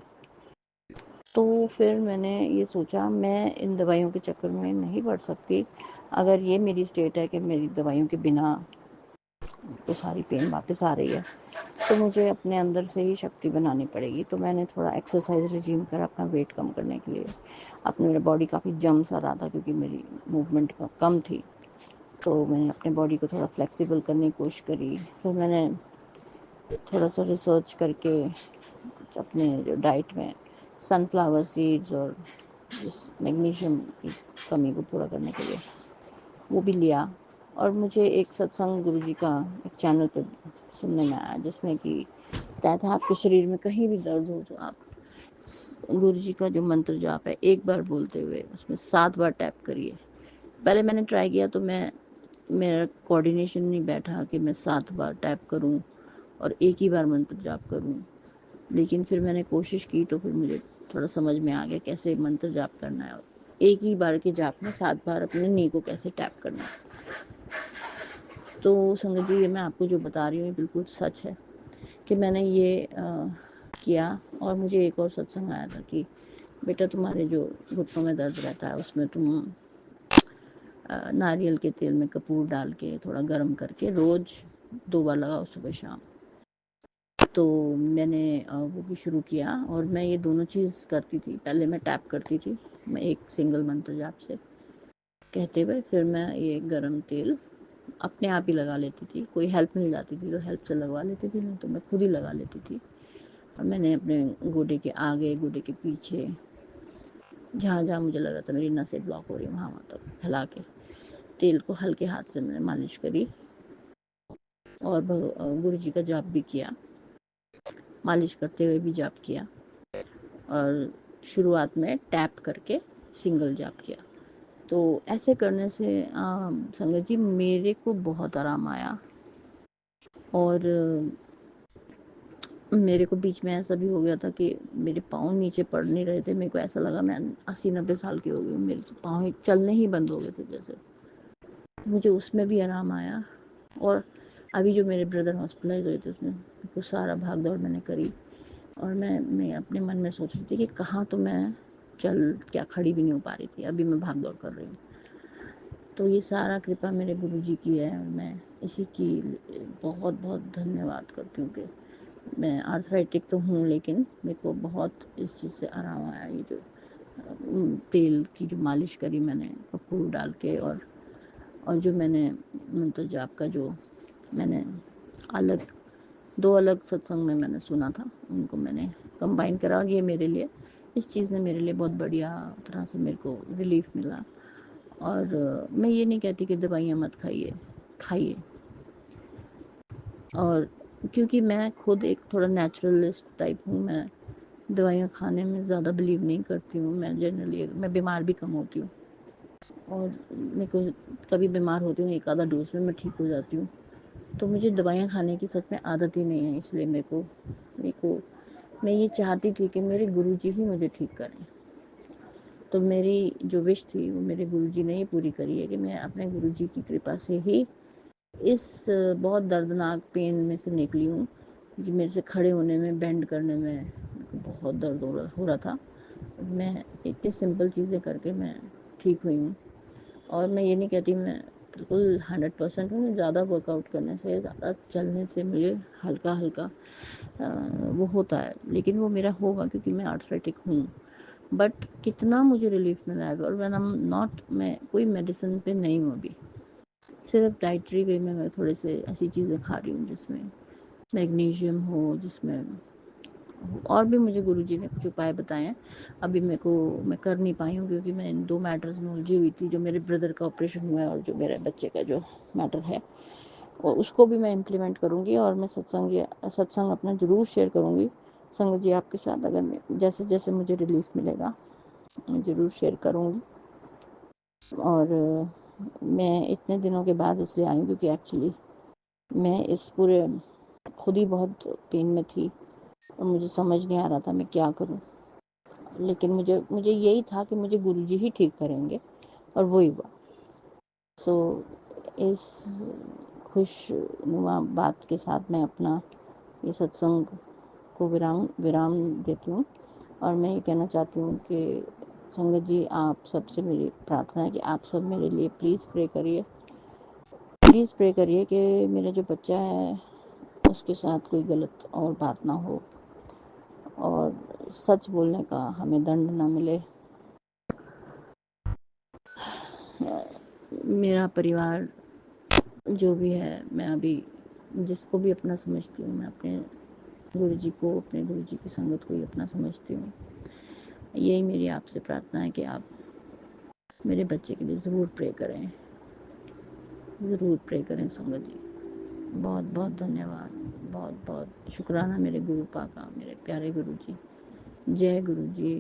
तो फिर मैंने ये सोचा मैं इन दवाइयों के चक्कर में नहीं पड़ सकती। अगर ये मेरी स्टेट है कि मेरी दवाइयों के बिना तो सारी पेन वापस आ रही है, तो मुझे अपने अंदर से ही शक्ति बनानी पड़ेगी। तो मैंने थोड़ा एक्सरसाइज रिजीम करा अपना वेट कम करने के लिए। अपने मेरा बॉडी काफ़ी जम सा रहा था क्योंकि मेरी मूवमेंट कम थी, तो मैंने अपने बॉडी को थोड़ा फ्लेक्सिबल करने की कोशिश करी। फिर मैंने थोड़ा सा रिसर्च करके अपने जो डाइट में सनफ्लावर सीड्स और जिस मैग्नीशियम की कमी को पूरा करने के लिए वो भी लिया। और मुझे एक सत्संग गुरुजी का एक चैनल पे सुनने में आया जिसमें कि बताया था आपके शरीर में कहीं भी दर्द हो तो आप गुरुजी का जो मंत्र जाप है एक बार बोलते हुए उसमें 7 बार टैप करिए। पहले मैंने ट्राई किया तो मेरा कोऑर्डिनेशन नहीं बैठा कि मैं 7 बार टैप करूं और एक ही बार मंत्र जाप करूं। लेकिन फिर मैंने कोशिश की तो फिर मुझे थोड़ा समझ में आ गया कैसे मंत्र जाप करना है और एक ही बार के जाप में 7 बार अपने नी को कैसे टैप करना है। तो संगत जी, ये मैं आपको जो बता रही हूँ ये बिल्कुल सच है कि मैंने ये किया। और मुझे एक और सत्संग आया था कि बेटा तुम्हारे जो घुटनों में दर्द रहता है उसमें तुम नारियल के तेल में कपूर डाल के थोड़ा गर्म करके रोज 2 बार लगाओ सुबह शाम। तो मैंने वो भी शुरू किया और मैं ये दोनों चीज़ करती थी। पहले मैं टैप करती थी, मैं एक सिंगल मंत्र जाप से कहते हुए फिर मैं ये गर्म तेल अपने आप ही लगा लेती थी। कोई हेल्प मिल जाती थी तो हेल्प से लगवा लेती थी, नहीं तो मैं खुद ही लगा लेती थी। और मैंने अपने गोडे के आगे, गोडे के पीछे, जहाँ जहाँ मुझे लग रहा था मेरी नसें ब्लॉक हो रही वहाँ वहाँ तक हिला के तेल को हल्के हाथ से मैंने मालिश करी और गुरु जी का जाप भी किया, मालिश करते हुए भी जाप किया और शुरुआत में टैप करके सिंगल जाप किया। तो ऐसे करने से संगत जी मेरे को बहुत आराम आया। और मेरे को बीच में ऐसा भी हो गया था कि मेरे पाँव नीचे पड़ नहीं रहे थे। मेरे को ऐसा लगा मैं 80-90 साल की हो गई हूँ, मेरे तो पाँव चलने ही बंद हो गए थे जैसे। तो मुझे उसमें भी आराम आया। और अभी जो मेरे ब्रदर हॉस्पिटलाइज हुए थे उसमें कुछ सारा भाग दौड़ मैंने करी और मैं अपने मन में सोच रही थी कि कहाँ तो मैं क्या खड़ी भी नहीं हो पा रही थी, अभी मैं भाग दौड़ कर रही हूँ। तो ये सारा कृपा मेरे गुरुजी की है और मैं इसी की बहुत बहुत धन्यवाद करती हूँ कि मैं आर्थराइटिक तो हूँ लेकिन मेरे को बहुत इस चीज़ से आराम आया। ये जो तेल की जो मालिश करी मैंने कपूर डाल के और जो मैंने मंत्र जाप का जो मैंने दो अलग सत्संग में मैंने सुना था, उनको मैंने कंबाइन करा और ये मेरे लिए इस चीज़ ने मेरे लिए बहुत बढ़िया तरह से मेरे को रिलीफ मिला। और मैं ये नहीं कहती कि दवाइयाँ मत खाइए। और क्योंकि मैं खुद एक थोड़ा नेचुरलिस्ट टाइप हूँ, मैं दवाइयाँ खाने में ज़्यादा बिलीव नहीं करती हूँ। मैं जनरली मैं बीमार भी कम होती हूँ और मेरे को कभी बीमार होती हूँ 1 आधा डोज में मैं ठीक हो जाती हूँ। तो मुझे दवाइयाँ खाने की सच में आदत ही नहीं है। इसलिए मैं ये चाहती थी कि मेरे गुरुजी ही मुझे ठीक करें। तो मेरी जो विश थी वो मेरे गुरुजी ने ही पूरी करी है कि मैं अपने गुरुजी की कृपा से ही इस बहुत दर्दनाक पेन में से निकली हूँ। क्योंकि मेरे से खड़े होने में, बेंड करने में बहुत दर्द हो रहा था। मैं इतनी सिंपल चीज़ें करके मैं ठीक हुई हूँ। और मैं ये नहीं कहती मैं बिल्कुल 100% हूँ। ज़्यादा वर्कआउट करने से, ज़्यादा चलने से मुझे हल्का हल्का वो होता है, लेकिन वो मेरा होगा क्योंकि मैं आर्थराइटिक हूँ। बट कितना मुझे रिलीफ मिला है। और मैं कोई मेडिसिन पे नहीं हूँ अभी, सिर्फ डाइटरी वे में मैं थोड़े से ऐसी चीज़ें खा रही हूँ जिसमें मैग्नीशियम हो, जिसमें और भी मुझे गुरुजी ने कुछ उपाय बताए हैं। अभी मैं कर नहीं पाई हूँ क्योंकि मैं इन 2 मैटर्स में उलझी हुई थी, जो मेरे ब्रदर का ऑपरेशन हुआ है और जो मेरे बच्चे का जो मैटर है, और उसको भी मैं इम्प्लीमेंट करूँगी। और मैं सत्संग अपना ज़रूर शेयर करूँगी संगत जी आपके साथ। अगर जैसे जैसे मुझे रिलीफ मिलेगा मैं ज़रूर शेयर करूँगी। और मैं इतने दिनों के बाद इसलिए आई हूँ क्योंकि एक्चुअली मैं इस पूरे खुद ही बहुत पेन में थी और मुझे समझ नहीं आ रहा था मैं क्या करूं। लेकिन मुझे यही था कि मुझे गुरुजी ही ठीक करेंगे और वही हुआ। सो इस खुशनुमा बात के साथ मैं अपना ये सत्संग को विराम देती हूँ। और मैं ये कहना चाहती हूँ कि संगत जी, आप सबसे मेरी प्रार्थना है कि आप सब मेरे लिए प्लीज़ प्रे करिए प्लीज़ प्रे करिए कि मेरा जो बच्चा है उसके साथ कोई गलत और बात ना हो और सच बोलने का हमें दंड ना मिले। मेरा परिवार जो भी है, मैं अभी जिसको भी अपना समझती हूँ, मैं अपने गुरुजी को, अपने गुरुजी की संगत को ही अपना समझती हूँ। यही मेरी आपसे प्रार्थना है कि आप मेरे बच्चे के लिए ज़रूर प्रे करें, ज़रूर प्रे करें संगत जी। बहुत बहुत धन्यवाद, बहुत बहुत शुक्राना मेरे गुरुपा का, मेरे प्यारे गुरुजी। जय गुरुजी।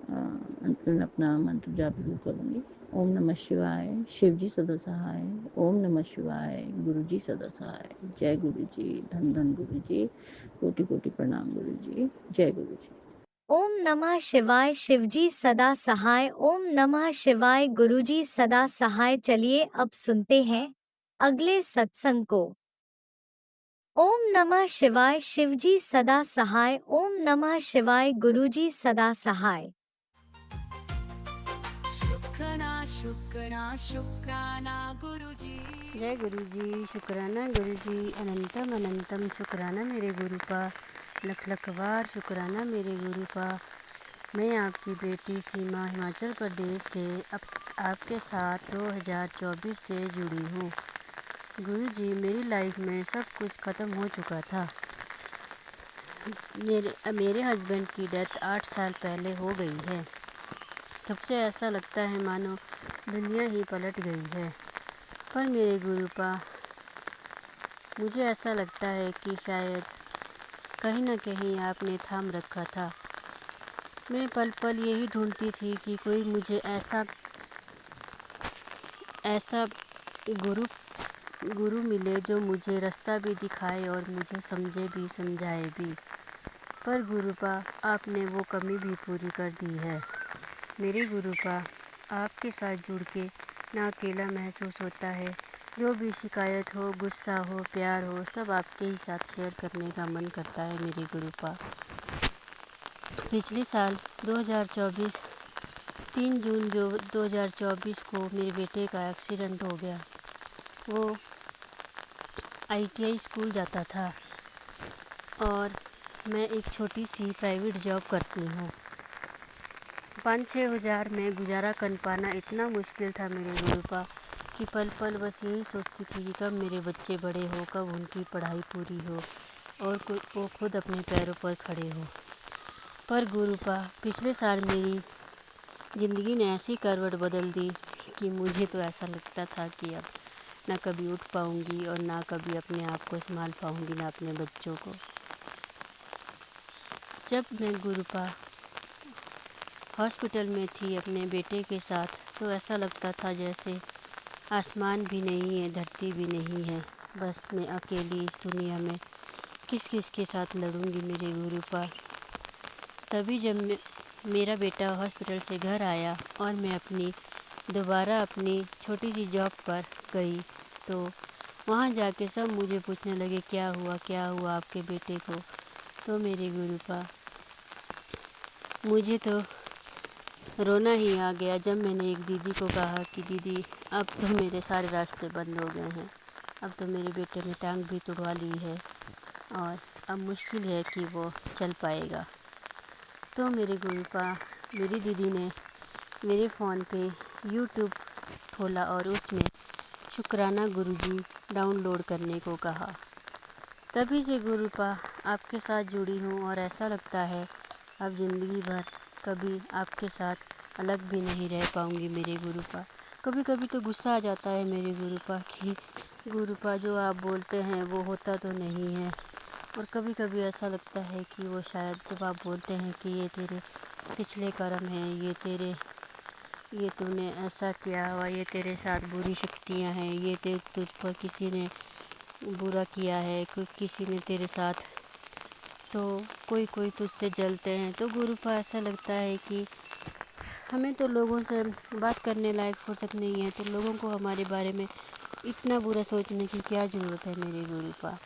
अंत में अपना मंत्र जाप शुरू करूँगी। ओम नमः शिवाय, शिव जी सदा सहाय। ओम नमः शिवाय, गुरु जी सदा सहाय। जय गुरु जी, धन धन गुरु जी, कोटि कोटि प्रणाम गुरु जी। जय गुरु जी। ओम नमः शिवाय, शिवजी सदा सहाय। ओम नमः शिवाय, गुरुजी सदा सहाय। चलिए अब सुनते हैं अगले सत्संग को। ओम नमः शिवाय, शिवजी सदा सहाय। ओम नमः शिवाय, गुरुजी सदा सहाय। शुक्राना गुरुजी। जय गुरुजी, शुक्राना गुरुजी, अनंतम अनंतम शुक्राना मेरे गुरुपा, लख लख बार शुक्राना मेरे गुरुपा। मैं आपकी बेटी सीमा हिमाचल प्रदेश से आपके साथ 2024 से जुड़ी हूँ। गुरुजी, मेरी लाइफ में सब कुछ ख़त्म हो चुका था। मेरे हस्बैंड की डेथ 8 साल पहले हो गई है। तब से ऐसा लगता है मानो दुनिया ही पलट गई है। पर मेरे गुरुपा, मुझे ऐसा लगता है कि शायद कहीं न कहीं आपने थाम रखा था। मैं पल पल यही ढूंढती थी कि कोई मुझे ऐसा गुरु मिले जो मुझे रास्ता भी दिखाए और मुझे समझे भी समझाए भी। पर गुरुपा, आपने वो कमी भी पूरी कर दी है। मेरे गुरुपा, आपके साथ जुड़ के ना अकेला महसूस होता है। जो भी शिकायत हो, गुस्सा हो, प्यार हो, सब आपके ही साथ शेयर करने का मन करता है मेरे गुरुपा। पिछले साल 2024 3 जून 2024 को मेरे बेटे का एक्सीडेंट हो गया। वो ITI स्कूल जाता था और मैं एक छोटी सी प्राइवेट जॉब करती हूँ। 5-6 हज़ार में गुजारा कर पाना इतना मुश्किल था मेरे गुरुपा कि पल पल बस यही सोचती थी कि कब मेरे बच्चे बड़े हो, कब उनकी पढ़ाई पूरी हो और वो खुद अपने पैरों पर खड़े हो। पर गुरुपा, पिछले साल मेरी ज़िंदगी ने ऐसी करवट बदल दी कि मुझे तो ऐसा लगता था कि अब ना कभी उठ पाऊँगी और ना कभी अपने आप को संभाल पाऊँगी, ना अपने बच्चों को। जब मैं गुरुपा हॉस्पिटल में थी अपने बेटे के साथ, तो ऐसा लगता था जैसे आसमान भी नहीं है, धरती भी नहीं है, बस मैं अकेली इस दुनिया में किस किस के साथ लड़ूंगी मेरे गुरुपा। तभी जब मेरा बेटा हॉस्पिटल से घर आया और मैं दोबारा अपनी छोटी सी जॉब पर गई, तो वहाँ जाके सब मुझे पूछने लगे क्या हुआ आपके बेटे को। तो मेरे गुरुपा, मुझे तो रोना ही आ गया जब मैंने एक दीदी को कहा कि दीदी, अब तो मेरे सारे रास्ते बंद हो गए हैं, अब तो मेरे बेटे ने टांग भी तुड़वा ली है और अब मुश्किल है कि वो चल पाएगा। तो मेरे गुरुपा, मेरी दीदी ने मेरे फ़ोन पे YouTube खोला और उसमें शुक्राना गुरुजी डाउनलोड करने को कहा। तभी से गुरुपा आपके साथ जुड़ी हूँ और ऐसा लगता है अब ज़िंदगी भर कभी आपके साथ अलग भी नहीं रह पाऊँगी मेरे गुरुपा। कभी कभी तो गुस्सा आ जाता है मेरे गुरुपा कि गुरुपा जो आप बोलते हैं वो होता तो नहीं है। और कभी कभी ऐसा लगता है कि वो शायद जब आप बोलते हैं कि ये तेरे पिछले कर्म हैं, ये तूने ऐसा किया हुआ, ये तेरे साथ बुरी शक्तियाँ हैं, ये तुझ पर किसी ने बुरा किया है, किसी ने तेरे साथ, तो कोई तुझसे जलते हैं। तो गुरुपा ऐसा लगता है कि हमें तो लोगों से बात करने लायक फुर्सत नहीं है, तो लोगों को हमारे बारे में इतना बुरा सोचने की क्या ज़रूरत है मेरे गुरुपा।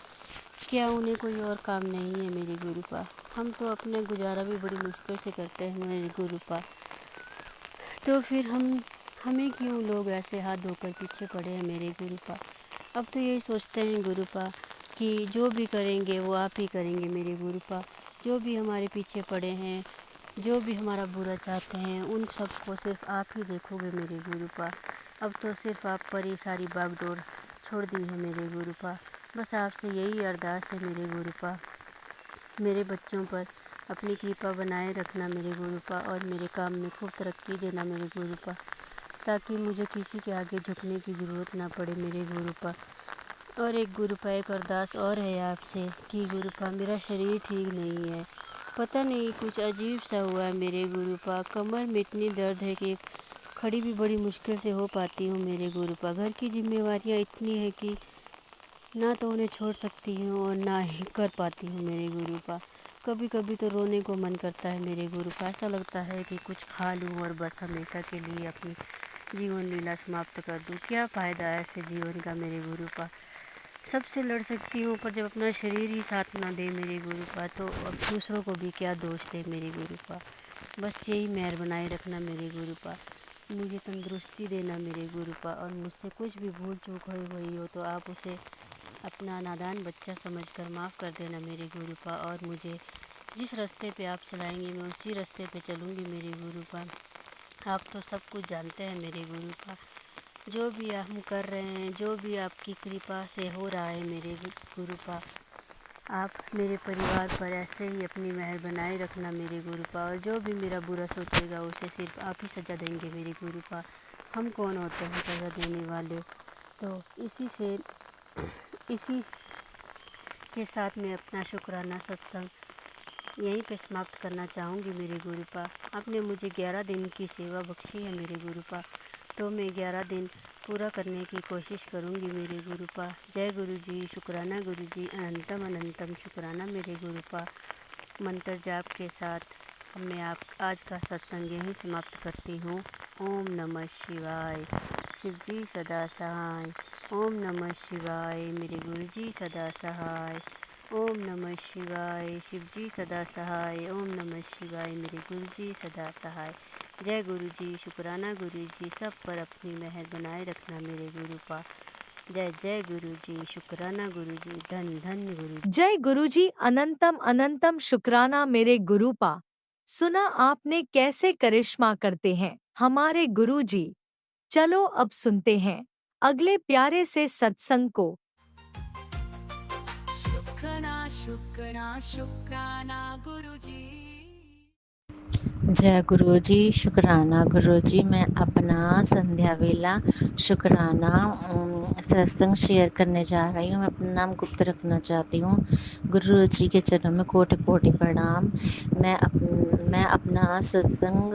क्या उन्हें कोई और काम नहीं है मेरे गुरुपा। हम तो अपने गुजारा भी बड़ी मुश्किल से करते हैं मेरे गुरुपा। तो फिर हमें क्यों लोग ऐसे हाथ धोकर पीछे पड़े हैं मेरे गुरुपा। अब तो यही सोचते हैं गुरुपा कि जो भी करेंगे वो आप ही करेंगे मेरे गुरुपा। जो भी हमारे पीछे पड़े हैं, जो भी हमारा बुरा चाहते हैं, उन सबको सिर्फ आप ही देखोगे मेरे गुरुपा। अब तो सिर्फ आप पर ही सारी बागडोर छोड़ दी है मेरे गुरुपा। बस आपसे यही अरदास है मेरे गुरुपा, मेरे बच्चों पर अपनी कृपा बनाए रखना मेरे गुरुपा, और मेरे काम में खूब तरक्की देना मेरे गुरुपा, ताकि मुझे किसी के आगे झुकने की ज़रूरत ना पड़े मेरे गुरुपा। और एक गुरुपा, एक अरदास और है आपसे कि गुरुपा मेरा शरीर ठीक नहीं है, पता नहीं कुछ अजीब सा हुआ है मेरे गुरुपा। कमर में इतनी दर्द है कि खड़ी भी बड़ी मुश्किल से हो पाती हूँ मेरे गुरुपा। घर की जिम्मेवारियाँ इतनी है कि ना तो उन्हें छोड़ सकती हूँ और ना ही कर पाती हूँ मेरे गुरुपा। कभी कभी तो रोने को मन करता है मेरे गुरुपा। ऐसा लगता है कि कुछ खा लूँ और बस हमेशा के लिए अपनी जीवन लीला समाप्त कर दूँ। क्या फ़ायदा है ऐसे जीवन का मेरे गुरुपा। सबसे लड़ सकती हूँ पर जब अपना शरीर ही साथ ना दे मेरे गुरुपा, तो अब दूसरों को भी क्या दोष दे मेरे गुरुपा। बस यही मेहर बनाए रखना मेरे गुरुपा, मुझे तंदुरुस्ती देना मेरे गुरुपा। और मुझसे कुछ भी भूल चूक हुई हुई हो तो आप उसे अपना नादान बच्चा समझकर माफ़ कर देना मेरे गुरुपा। और मुझे जिस रास्ते पे आप चलाएंगे मैं उसी रास्ते पे चलूँगी मेरे गुरुपा। आप तो सब कुछ जानते हैं मेरे गुरुपा। जो भी हम कर रहे हैं, जो भी आपकी कृपा से हो रहा है मेरे गुरुपा, आप मेरे परिवार पर ऐसे ही अपनी मेहर बनाए रखना मेरे गुरुपा। और जो भी मेरा बुरा सोचेगा उसे सिर्फ आप ही सज़ा देंगे मेरे गुरुपा। हम कौन होते हैं सज़ा देने वाले। तो इसी के साथ मैं अपना शुक्राना सत्संग यहीं पे समाप्त करना चाहूँगी मेरे गुरुपा। आपने मुझे 11 दिन की सेवा बख्शी है मेरे गुरुपा, तो मैं 11 दिन पूरा करने की कोशिश करूँगी मेरे गुरुपा। जय गुरु जी, शुक्राना गुरु जी, अनंतम अनंतम शुक्राना मेरे गुरुपा। मंत्र जाप के साथ मैं आप आज का सत्संग यहीं समाप्त करती हूँ। ओम नमः शिवाय। शिव जी सदा सहाय। ओम नमः शिवाय। मेरे गुरु जी सदा सहाय। ओम नमः शिवाय। शिव जी सदा सहाय। ओम नमः शिवाय। मेरे गुरु जी सदा सहाय। जय गुरु जी, शुक्राना गुरु जी, सब पर अपनी मेहर बनाए रखना मेरे गुरुपा। जय जय गुरु जी, शुक्राना गुरु जी, धन धन गुरु जी। जय गुरुजी, अनंतम अनंतम शुक्राना मेरे गुरुपा। सुना आपने कैसे करिश्मा करते हैं हमारे गुरुजी। चलो अब सुनते हैं अगले प्यारे से सत्संग को। शुक्राना शुक्राना शुक्राना गुरुजी। जय गुरु जी, शुक्राना गुरु जी। मैं अपना संध्या वेला शुक्राना सत्संग शेयर करने जा रही हूँ। मैं अपना नाम गुप्त रखना चाहती हूँ। गुरु जी के चरणों में कोटि कोटि प्रणाम। मैं अपना सत्संग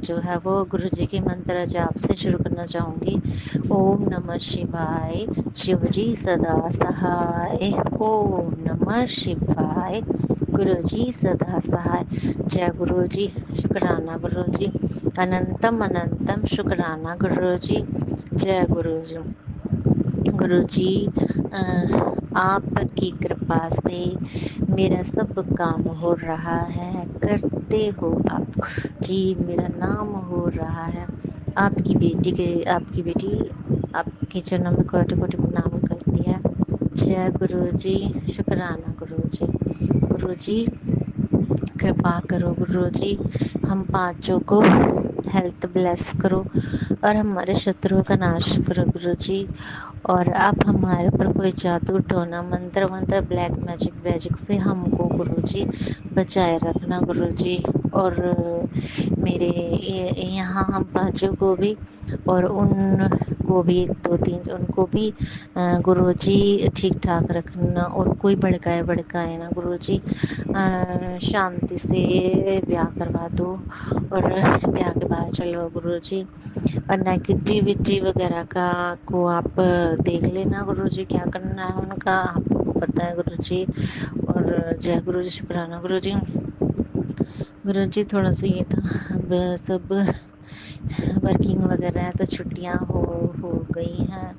जो है वो गुरु जी के मंत्र जाप से शुरू करना चाहूँगी। ओम नमः शिवाय। शिव जी सदा सहाय। ओम नमः शिवाय। गुरु जी सदा सहाय। जय गुरु जी, शुक्राना गुरु जी, अनंतम अनंतम शुक्राना गुरु जी। जय गुरु जी। गुरु जी, आपकी कृपा से मेरा सब काम हो रहा है। करते हो आप जी, मेरा नाम हो रहा है। आपकी बेटी आपके चरणों में कोटि कोटि प्रणाम करती है। जय गुरु जी, शुक्राना गुरु जी। गुरु जी कृपा करो गुरु जी, हम पांचों को हेल्थ ब्लेस करो और हमारे शत्रुओं का नाश करो गुरु जी। और आप हमारे ऊपर कोई जादू टोना मंत्र वंत्र ब्लैक मैजिक वैजिक से हमको गुरु जी बचाए रखना गुरु जी। और मेरे यहाँ हम पांचों को भी और उनको भी 1 2 3 उनको भी गुरु जी ठीक ठाक रखना और कोई भड़काए ना गुरु जी। शांति से ब्याह करवा दो और ब्याह के बाद चलो गुरु जी। और नेगेटिविटी वगैरह का को आप देख लेना गुरु जी, क्या करना है उनका आपको पता है गुरु जी। और जय गुरु जी, शुक्राना गुरु जी। गुरु जी थोड़ा सा ये था, अब सब वर्किंग वगैरह है तो छुट्टियां हो गई हैं,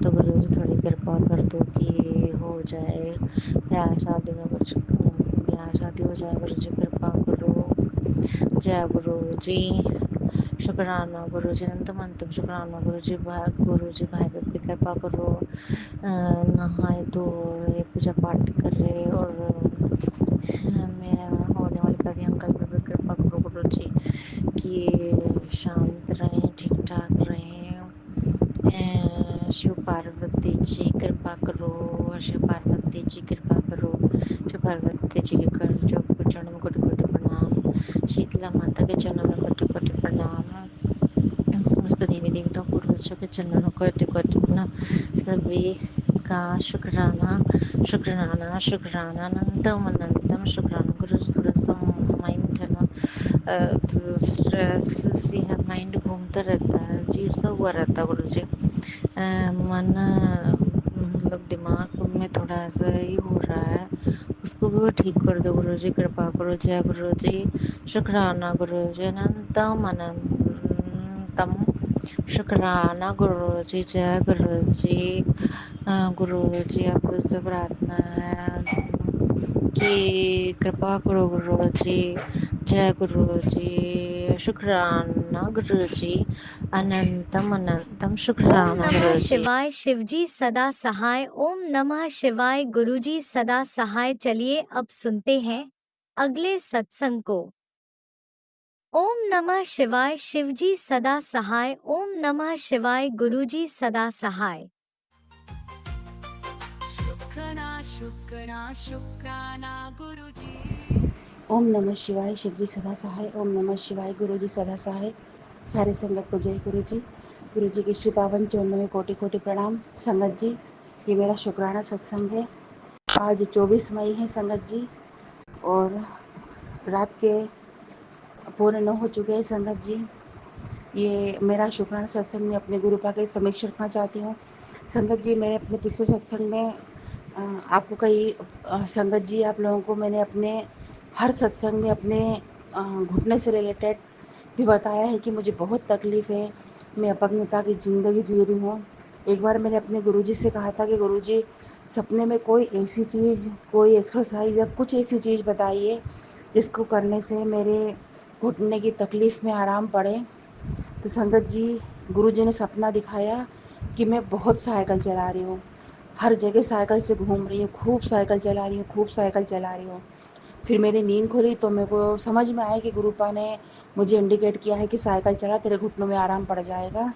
तो गुरु जी थोड़ी कृपा कर दो कि हो जाए ब्याह शादी का कुछ, ब्याह शादी हो जाए गुरु जी, कृपा करो। जय गुरु जी। शुक्राना गुरु जी, अनंतम शुक्राना गुरु जी भाई बहन पे कृपा करो। नहाए धोए पूजा पाठ कर रहे और मेरा होने वाले पति अंकल पे भी कृपा करो गुरु जी कि शांत रहें, ठीक ठाक रहें। शिव पार्वती जी कृपा करो, शिव पार्वती जी कृपा करो, शिव पार्वती जी के चरणों में कोटि कोटि प्रणाम, शीतला माता के चरणों में कोटि कोटि प्रणाम, समस्त देवी देवताओं पूर्वजों के चरणों को कोटि कोटि प्रणाम। सभी का शुक्राना शुक्राना शुक्राना अनंतम अनंतम शुक्राना गुरु माइंड है ना, स्ट्रेस से है, माइंड घूमता रहता है, अजीब सा हुआ रहता है गुरु जी। मन मतलब दिमाग में थोड़ा ऐसा ही हो रहा है, उसको भी वो ठीक कर दो गुरु जी, कृपा करो। जय गुरु जी, शुक्राना गुरु जी, अनंतम अनंतम शुक्राना गुरु जी। जय गुरु जी। गुरु जी आपको से प्रार्थना है कि कृपा करो गुरु जी। जय गुरु जी, शुक्राना गुरु जी, अनंतम अनंतम ओम शुक्राना नमः गुरु जी। शिवाय शिवजी सदा सहाय। ओम नमः शिवाय गुरुजी सदा सहाय। चलिए अब सुनते हैं अगले सत्संग को। ओम नमः शिवाय शिवजी सदा सहाय। ओम नमः शिवाय गुरुजी सदा सहाय। शुक्राना गुरुजी। ओम नमः शिवाय शिवजी सदा सहाय। ओम नमः शिवाय गुरुजी सदा सहाय। सारे संगत को जय गुरु जी की श्री पावन चरणों में कोटि कोटि प्रणाम। संगत जी, ये मेरा शुक्राना सत्संग है। आज 24 मई है संगत जी, और रात के 8:45 हो चुके हैं संगत जी। ये मेरा शुक्राना सत्संग में अपने गुरुपा के समीक्षा रखना चाहती हूँ। संगत जी, मैंने अपने पिछले सत्संग में आपको कई संगत जी, आप लोगों को मैंने अपने हर सत्संग में अपने घुटने से रिलेटेड भी बताया है कि मुझे बहुत तकलीफ़ है, मैं अपंगता की ज़िंदगी जी रही हूँ। एक बार मैंने अपने गुरुजी से कहा था कि गुरुजी, सपने में कोई ऐसी चीज़, कोई एक्सरसाइज या कुछ ऐसी चीज़ बताइए जिसको करने से मेरे घुटने की तकलीफ़ में आराम पड़े। तो संगत जी, गुरुजी ने सपना दिखाया कि मैं बहुत साइकिल चला रही हूँ, हर जगह साइकिल से घूम रही हूँ, खूब साइकिल चला रही हूँ, खूब साइकिल चला रही हूँ। फिर मेरी नींद खुली तो मेरे को समझ में आया कि गुरुपा ने मुझे इंडिकेट किया है कि साइकिल चला, तेरे घुटनों में आराम पड़ जाएगा।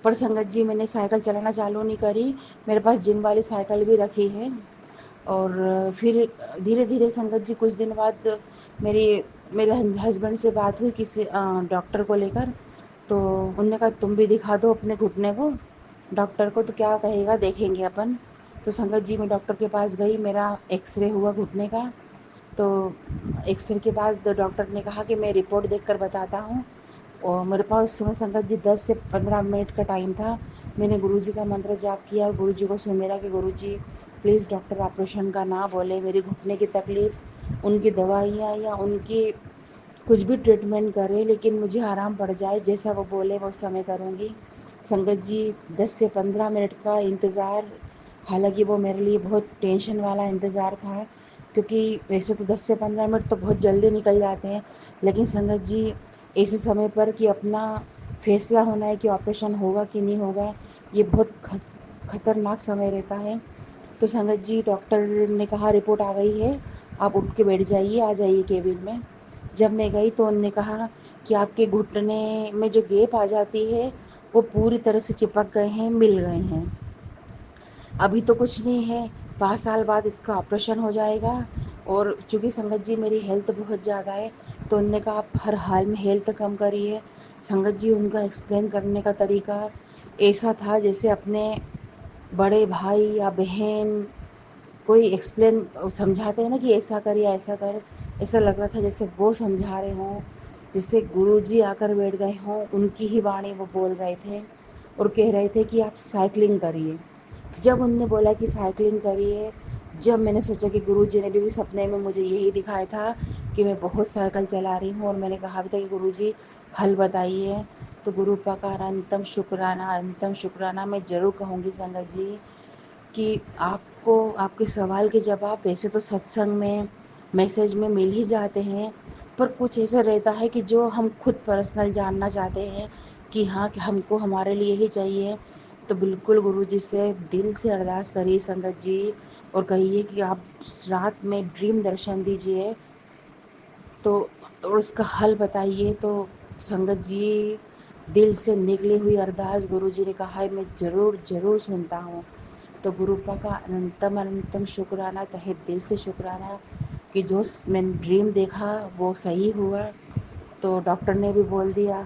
पर संगत जी, मैंने साइकिल चलाना चालू नहीं करी, मेरे पास जिम वाली साइकिल भी रखी है। और फिर धीरे धीरे संगत जी, कुछ दिन बाद मेरे हस्बैंड से बात हुई किसी डॉक्टर को लेकर। तो उन्होंने कहा तुम भी दिखा दो अपने घुटने को डॉक्टर को, तो क्या कहेगा देखेंगे अपन। तो संगत जी, मैं डॉक्टर के पास गई, मेरा एक्सरे हुआ घुटने का। तो एक्सरे के बाद डॉक्टर ने कहा कि मैं रिपोर्ट देखकर बताता हूँ। और मेरे पास उस समय संगत जी 10 से 15 मिनट का टाइम था। मैंने गुरुजी का मंत्र जाप किया और गुरुजी को सुमेरा कि गुरुजी प्लीज़ डॉक्टर ऑपरेशन का ना बोले, मेरी घुटने की तकलीफ़, उनकी दवाइयाँ या उनकी कुछ भी ट्रीटमेंट करें, लेकिन मुझे आराम पड़ जाए, जैसा वो बोले वो समय करूँगी। संगत जी, 10 से 15 मिनट का इंतज़ार, हालांकि वो मेरे लिए बहुत टेंशन वाला इंतज़ार था, क्योंकि वैसे तो 10 से 15 मिनट तो बहुत जल्दी निकल जाते हैं, लेकिन संगत जी ऐसे समय पर कि अपना फैसला होना है कि ऑपरेशन होगा कि नहीं होगा, ये बहुत खतरनाक समय रहता है। तो संगत जी, डॉक्टर ने कहा रिपोर्ट आ गई है, आप उठ के बैठ जाइए, आ जाइए केबिन में। जब मैं गई तो उन्होंने कहा कि आपके घुटने में जो गैप आ जाती है वो पूरी तरह से चिपक गए हैं, मिल गए हैं। अभी तो कुछ नहीं है, 5 साल बाद इसका ऑपरेशन हो जाएगा। और चूँकि संगत जी मेरी हेल्थ बहुत ज़्यादा है, तो उन्होंने कहा आप हर हाल में हेल्थ कम करिए। संगत जी, उनका एक्सप्लेन करने का तरीका ऐसा था जैसे अपने बड़े भाई या बहन कोई एक्सप्लेन समझाते हैं ना कि ऐसा कर या ऐसा कर, ऐसा लग रहा था जैसे वो समझा रहे हों, जैसे गुरुजी आकर बैठ गए हों, उनकी ही वाणी वो बोल रहे थे और कह रहे थे कि आप साइकिलिंग करिए। जब उन्होंने बोला कि साइकिलिंग करिए, जब मैंने सोचा कि गुरुजी ने भी सपने में मुझे यही दिखाया था कि मैं बहुत साइकिल चला रही हूँ, और मैंने कहा भी था कि गुरुजी हल बताइए। तो गुरुपा का अंतम शुक्राना मैं ज़रूर कहूँगी संगत जी कि आपको आपके सवाल के जवाब वैसे तो सत्संग में मैसेज में मिल ही जाते हैं, पर कुछ ऐसा रहता है कि जो हम खुद पर्सनल जानना चाहते हैं कि हाँ, कि हमको हमारे लिए ही चाहिए, तो बिल्कुल गुरुजी से दिल से अरदास करिए संगत जी, और कहिए कि आप रात में ड्रीम दर्शन दीजिए, तो और उसका हल बताइए। तो संगत जी, दिल से निकली हुई अरदास गुरुजी ने कहा है मैं ज़रूर ज़रूर सुनता हूँ। तो गुरुपा का अनंतम अनंतम शुक्राना, तहे दिल से शुक्राना कि जो मैंने ड्रीम देखा वो सही हुआ। तो डॉक्टर ने भी बोल दिया।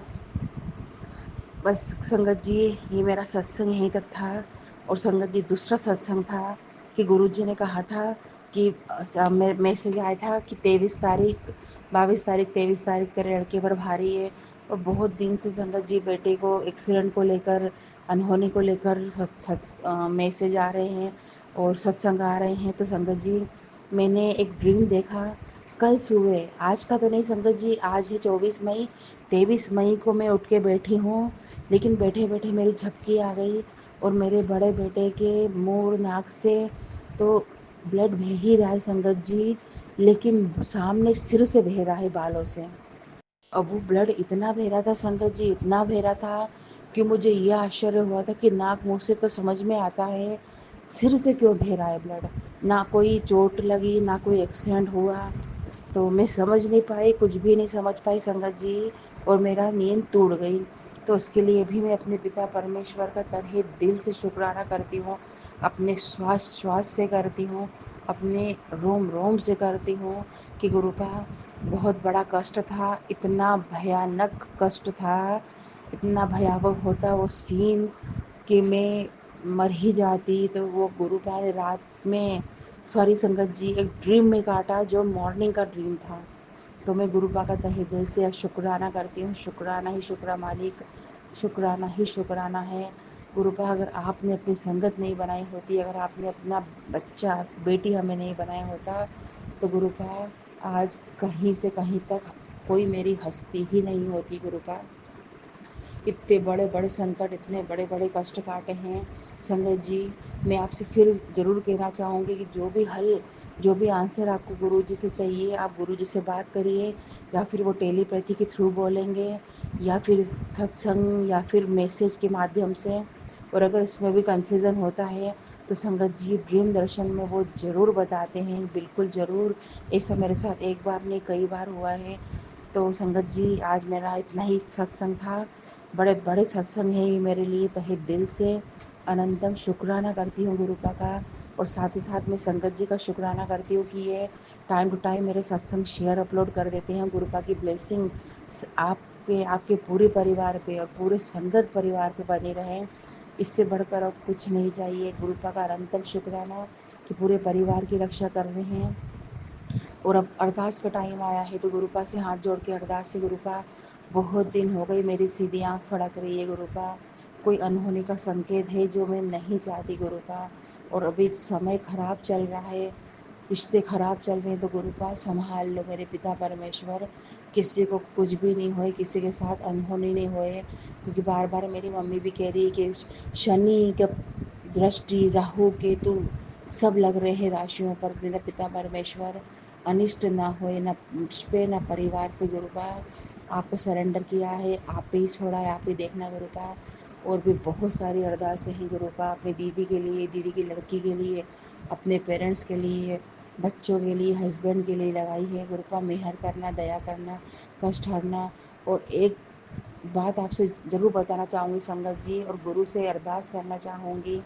बस संगत जी, ये मेरा सत्संग यहीं तक था। और संगत जी, दूसरा सत्संग था कि गुरुजी ने कहा था कि मैसेज आया था कि 23 तारीख 22 तारीख 23 तारीख तेरे लड़के पर भारी है। और बहुत दिन से संगत जी बेटे को एक्सीडेंट को लेकर, अनहोनी को लेकर मैसेज आ रहे हैं और सत्संग आ रहे हैं। तो संगत जी, मैंने एक ड्रीम देखा कल सुबह, आज का तो नहीं संगत जी, आज है 24 मई। 23 मई को मैं उठ के बैठी हूँ, लेकिन बैठे बैठे मेरी झपकी आ गई और मेरे बड़े बेटे के मुंह और नाक से तो ब्लड बह ही रहा है संगत जी, लेकिन सामने सिर से बह रहा है, बालों से। और वो ब्लड इतना बह रहा था संगत जी, इतना बह रहा था कि मुझे यह आश्चर्य हुआ था कि नाक मुंह से तो समझ में आता है, सिर से क्यों बह रहा है ब्लड। ना कोई चोट लगी, ना कोई एक्सीडेंट हुआ। तो मैं समझ नहीं पाई, कुछ भी नहीं समझ पाई संगत जी, और मेरा नींद टूट गई। तो उसके लिए भी मैं अपने पिता परमेश्वर का तहे दिल से शुक्राना करती हूँ, अपने श्वास श्वास से करती हूँ, अपने रोम रोम से करती हूँ कि गुरुपा बहुत बड़ा कष्ट था, इतना भयानक कष्ट था, इतना भयावह होता वो सीन कि मैं मर ही जाती। तो वो गुरुपा ने रात में, सॉरी संगत जी, एक ड्रीम में काटा जो मॉर्निंग का ड्रीम था। तो मैं गुरुपा का तहे दिल से शुक्राना करती हूँ। शुक्राना ही शुक्र मालिक, शुक्राना ही शुक्राना है। गुरुपा, अगर आपने अपनी संगत नहीं बनाई होती, अगर आपने अपना बच्चा बेटी हमें नहीं बनाया होता, तो गुरुपा आज कहीं से कहीं तक कोई मेरी हस्ती ही नहीं होती। गुरुपा, इतने बड़े बड़े संकट, इतने बड़े बड़े कष्ट काटे हैं संगत जी। मैं आपसे फिर ज़रूर कहना चाहूँगी कि जो भी हल, जो भी आंसर आपको गुरुजी से चाहिए, आप गुरुजी से बात करिए, या फिर वो टेलीपैथी के थ्रू बोलेंगे, या फिर सत्संग, या फिर मैसेज के माध्यम से। और अगर इसमें भी कन्फ्यूज़न होता है तो संगत जी ड्रीम दर्शन में वो ज़रूर बताते हैं, बिल्कुल ज़रूर। ऐसा मेरे साथ एक बार नहीं, कई बार हुआ है। तो संगत जी, आज मेरा इतना ही सत्संग था। बड़े बड़े सत्संग हैं ये मेरे लिए, तहे दिल से अनंतम शुक्राना करती हूँ गुरुपा का। और साथ ही साथ मैं संगत जी का शुक्राना करती हूँ कि ये टाइम टू टाइम मेरे सत्संग शेयर अपलोड कर देते हैं। गुरुपा की ब्लेसिंग आपके आपके पूरे परिवार पे और पूरे संगत परिवार पे बनी रहे, इससे बढ़कर अब कुछ नहीं चाहिए। गुरुपा का अनंतम शुक्राना कि पूरे परिवार की रक्षा कर रहे हैं। और अब अरदास का टाइम आया है, तो गुरुपा से हाथ जोड़ के अरदास है। गुरुपा, बहुत दिन हो गई मेरी सीधी आँख फड़क रही है गुरुपा, कोई अनहोनी का संकेत है जो मैं नहीं चाहती गुरुपा। और अभी समय खराब चल रहा है, रिश्ते खराब चल रहे हैं, तो गुरुपा संभाल लो मेरे पिता परमेश्वर, किसी को कुछ भी नहीं होए, किसी के साथ अनहोनी नहीं होए। क्योंकि बार बार मेरी मम्मी भी कह रही है कि शनि का दृष्टि, राहु केतु सब लग रहे हैं राशियों पर। मेरा पिता परमेश्वर अनिष्ट ना होए, ना मुझ पे ना परिवार पे गुरुपा। आपको सरेंडर किया है, आप पे ही छोड़ा है, आप ही देखना गुरुपा। और भी बहुत सारी अरदासें हैं गुरुपा, अपनी दीदी के लिए, दीदी की लड़की के लिए, अपने पेरेंट्स के लिए, बच्चों के लिए, हस्बैंड के लिए लगाई है गुरुपा। मेहर करना, दया करना, कष्ट हरना। और एक बात आपसे ज़रूर बताना चाहूँगी संगत जी, और गुरु से अरदास करना चाहूँगी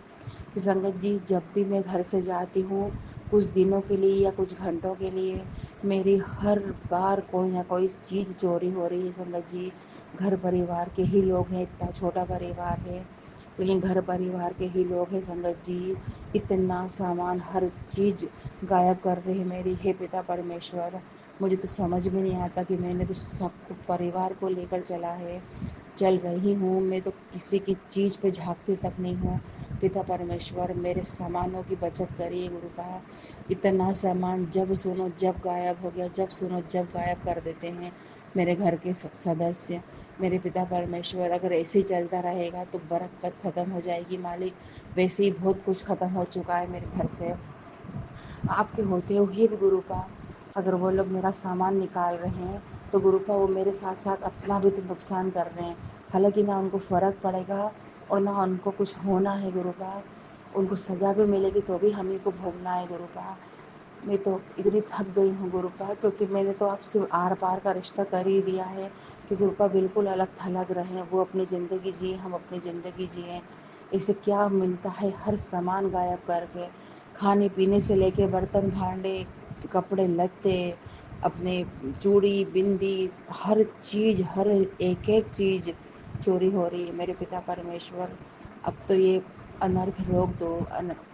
कि संगत जी, जब भी मैं घर से जाती हूँ कुछ दिनों के लिए या कुछ घंटों के लिए, मेरी हर बार कोई ना कोई चीज़ चोरी हो रही है संगत जी। घर परिवार के ही लोग हैं, इतना छोटा परिवार है, लेकिन घर परिवार के ही लोग हैं संगत जी। इतना सामान, हर चीज़ गायब कर रहे हैं मेरी। हे पिता परमेश्वर, मुझे तो समझ में नहीं आता कि मैंने तो सब परिवार को लेकर चल रही हूँ, मैं तो किसी की चीज़ पे झांकती तक नहीं हूँ। पिता परमेश्वर, मेरे सामानों की बचत करिए गुरुपा। इतना सामान जब सुनो जब गायब हो गया, जब सुनो जब गायब कर देते हैं मेरे घर के सदस्य। मेरे पिता परमेश्वर, अगर ऐसे ही चलता रहेगा तो बरकत ख़त्म हो जाएगी मालिक। वैसे ही बहुत कुछ ख़त्म हो चुका है मेरे घर से, आपके होते हुए भी गुरुपा। अगर वो लोग मेरा सामान निकाल रहे हैं तो गुरुपा वो मेरे साथ साथ अपना भी तो नुकसान कर रहे हैं। हालांकि ना उनको फ़र्क पड़ेगा और ना उनको कुछ होना है गुरुपा, उनको सज़ा भी मिलेगी तो भी हम ही को भोगना है गुरुपा। मैं तो इतनी थक गई हूँ गुरुपा, क्योंकि मैंने तो आपसे आर पार का रिश्ता कर ही दिया है कि गुरुपा बिल्कुल अलग थलग रहें, वो अपनी ज़िंदगी जिए, हम अपनी ज़िंदगी जिएँ। इससे क्या मिलता है, हर सामान गायब करके, खाने पीने से लेके बर्तन भांडे, कपड़े लत्ते, अपने चूड़ी बिंदी, हर चीज़, हर एक एक चीज़ चोरी हो रही है। मेरे पिता परमेश्वर, अब तो ये अनर्थ रोक दो,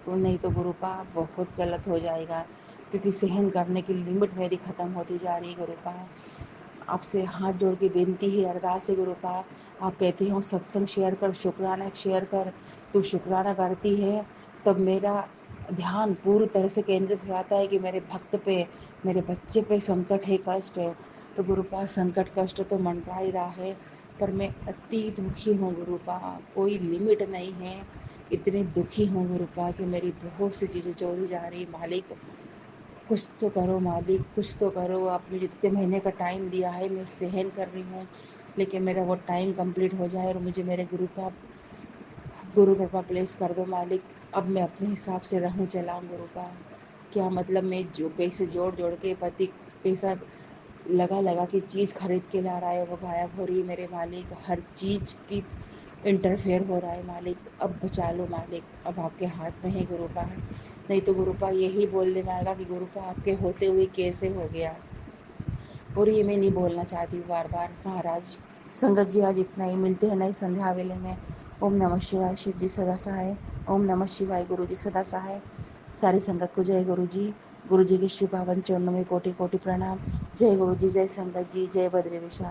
नहीं तो गुरुपा बहुत गलत हो जाएगा, क्योंकि सहन करने की लिमिट मेरी ख़त्म होती जा रही है गुरुपा। आपसे हाथ जोड़ के विनती है, अरदास है गुरुपा। आप कहते हो सत्संग शेयर कर, शुक्राना शेयर कर, तो शुक्राना करती है तब मेरा ध्यान पूरी तरह से केंद्रित हो जाता है कि मेरे भक्त पे, मेरे बच्चे पे संकट है, कष्ट है। तो गुरुपा संकट कष्ट तो मंडरा ही रहा है, पर मैं अति दुखी हूँ गुरुपा, कोई लिमिट नहीं है। इतनी दुखी हूँ गुरुपा कि मेरी बहुत सी चीज़ें चोरी जा रही। मालिक कुछ तो करो, मालिक कुछ तो करो। आपने जितने महीने का टाइम दिया है मैं सहन कर रही हूँ, लेकिन मेरा वो टाइम कंप्लीट हो जाए और मुझे मेरे गुरु कृपा प्लेस कर दो मालिक। अब मैं अपने हिसाब से रहूँ चलाऊँ गुरुपा। क्या मतलब, मैं जो पैसे जोड़ जोड़ के पति पैसा लगा लगा के चीज़ खरीद के ला रहा है, वो गायब हो रही है मेरे मालिक। हर चीज़ की इंटरफेयर हो रहा है मालिक। अब बचा लो मालिक, अब आपके हाथ में है गुरुपा। नहीं तो गुरुपा यही बोलने में आएगा कि गुरुपा आपके होते हुए कैसे हो गया। और ये मैं नहीं बोलना चाहती हूँ बार बार महाराज। संगत जी आज इतना ही, मिलते हैं नई संध्या वेले में। ओम नमः शिवाय, शिव जी सदा सहाय। ओम नमः शिवाय, गुरु जी सदा सहाय। सारी संगत को जय गुरु जी। गुरु जी के श्री पावन चरणों में कोटि कोटि प्रणाम। जय गुरु जी, जय संगत जी, जय बद्री विशाल।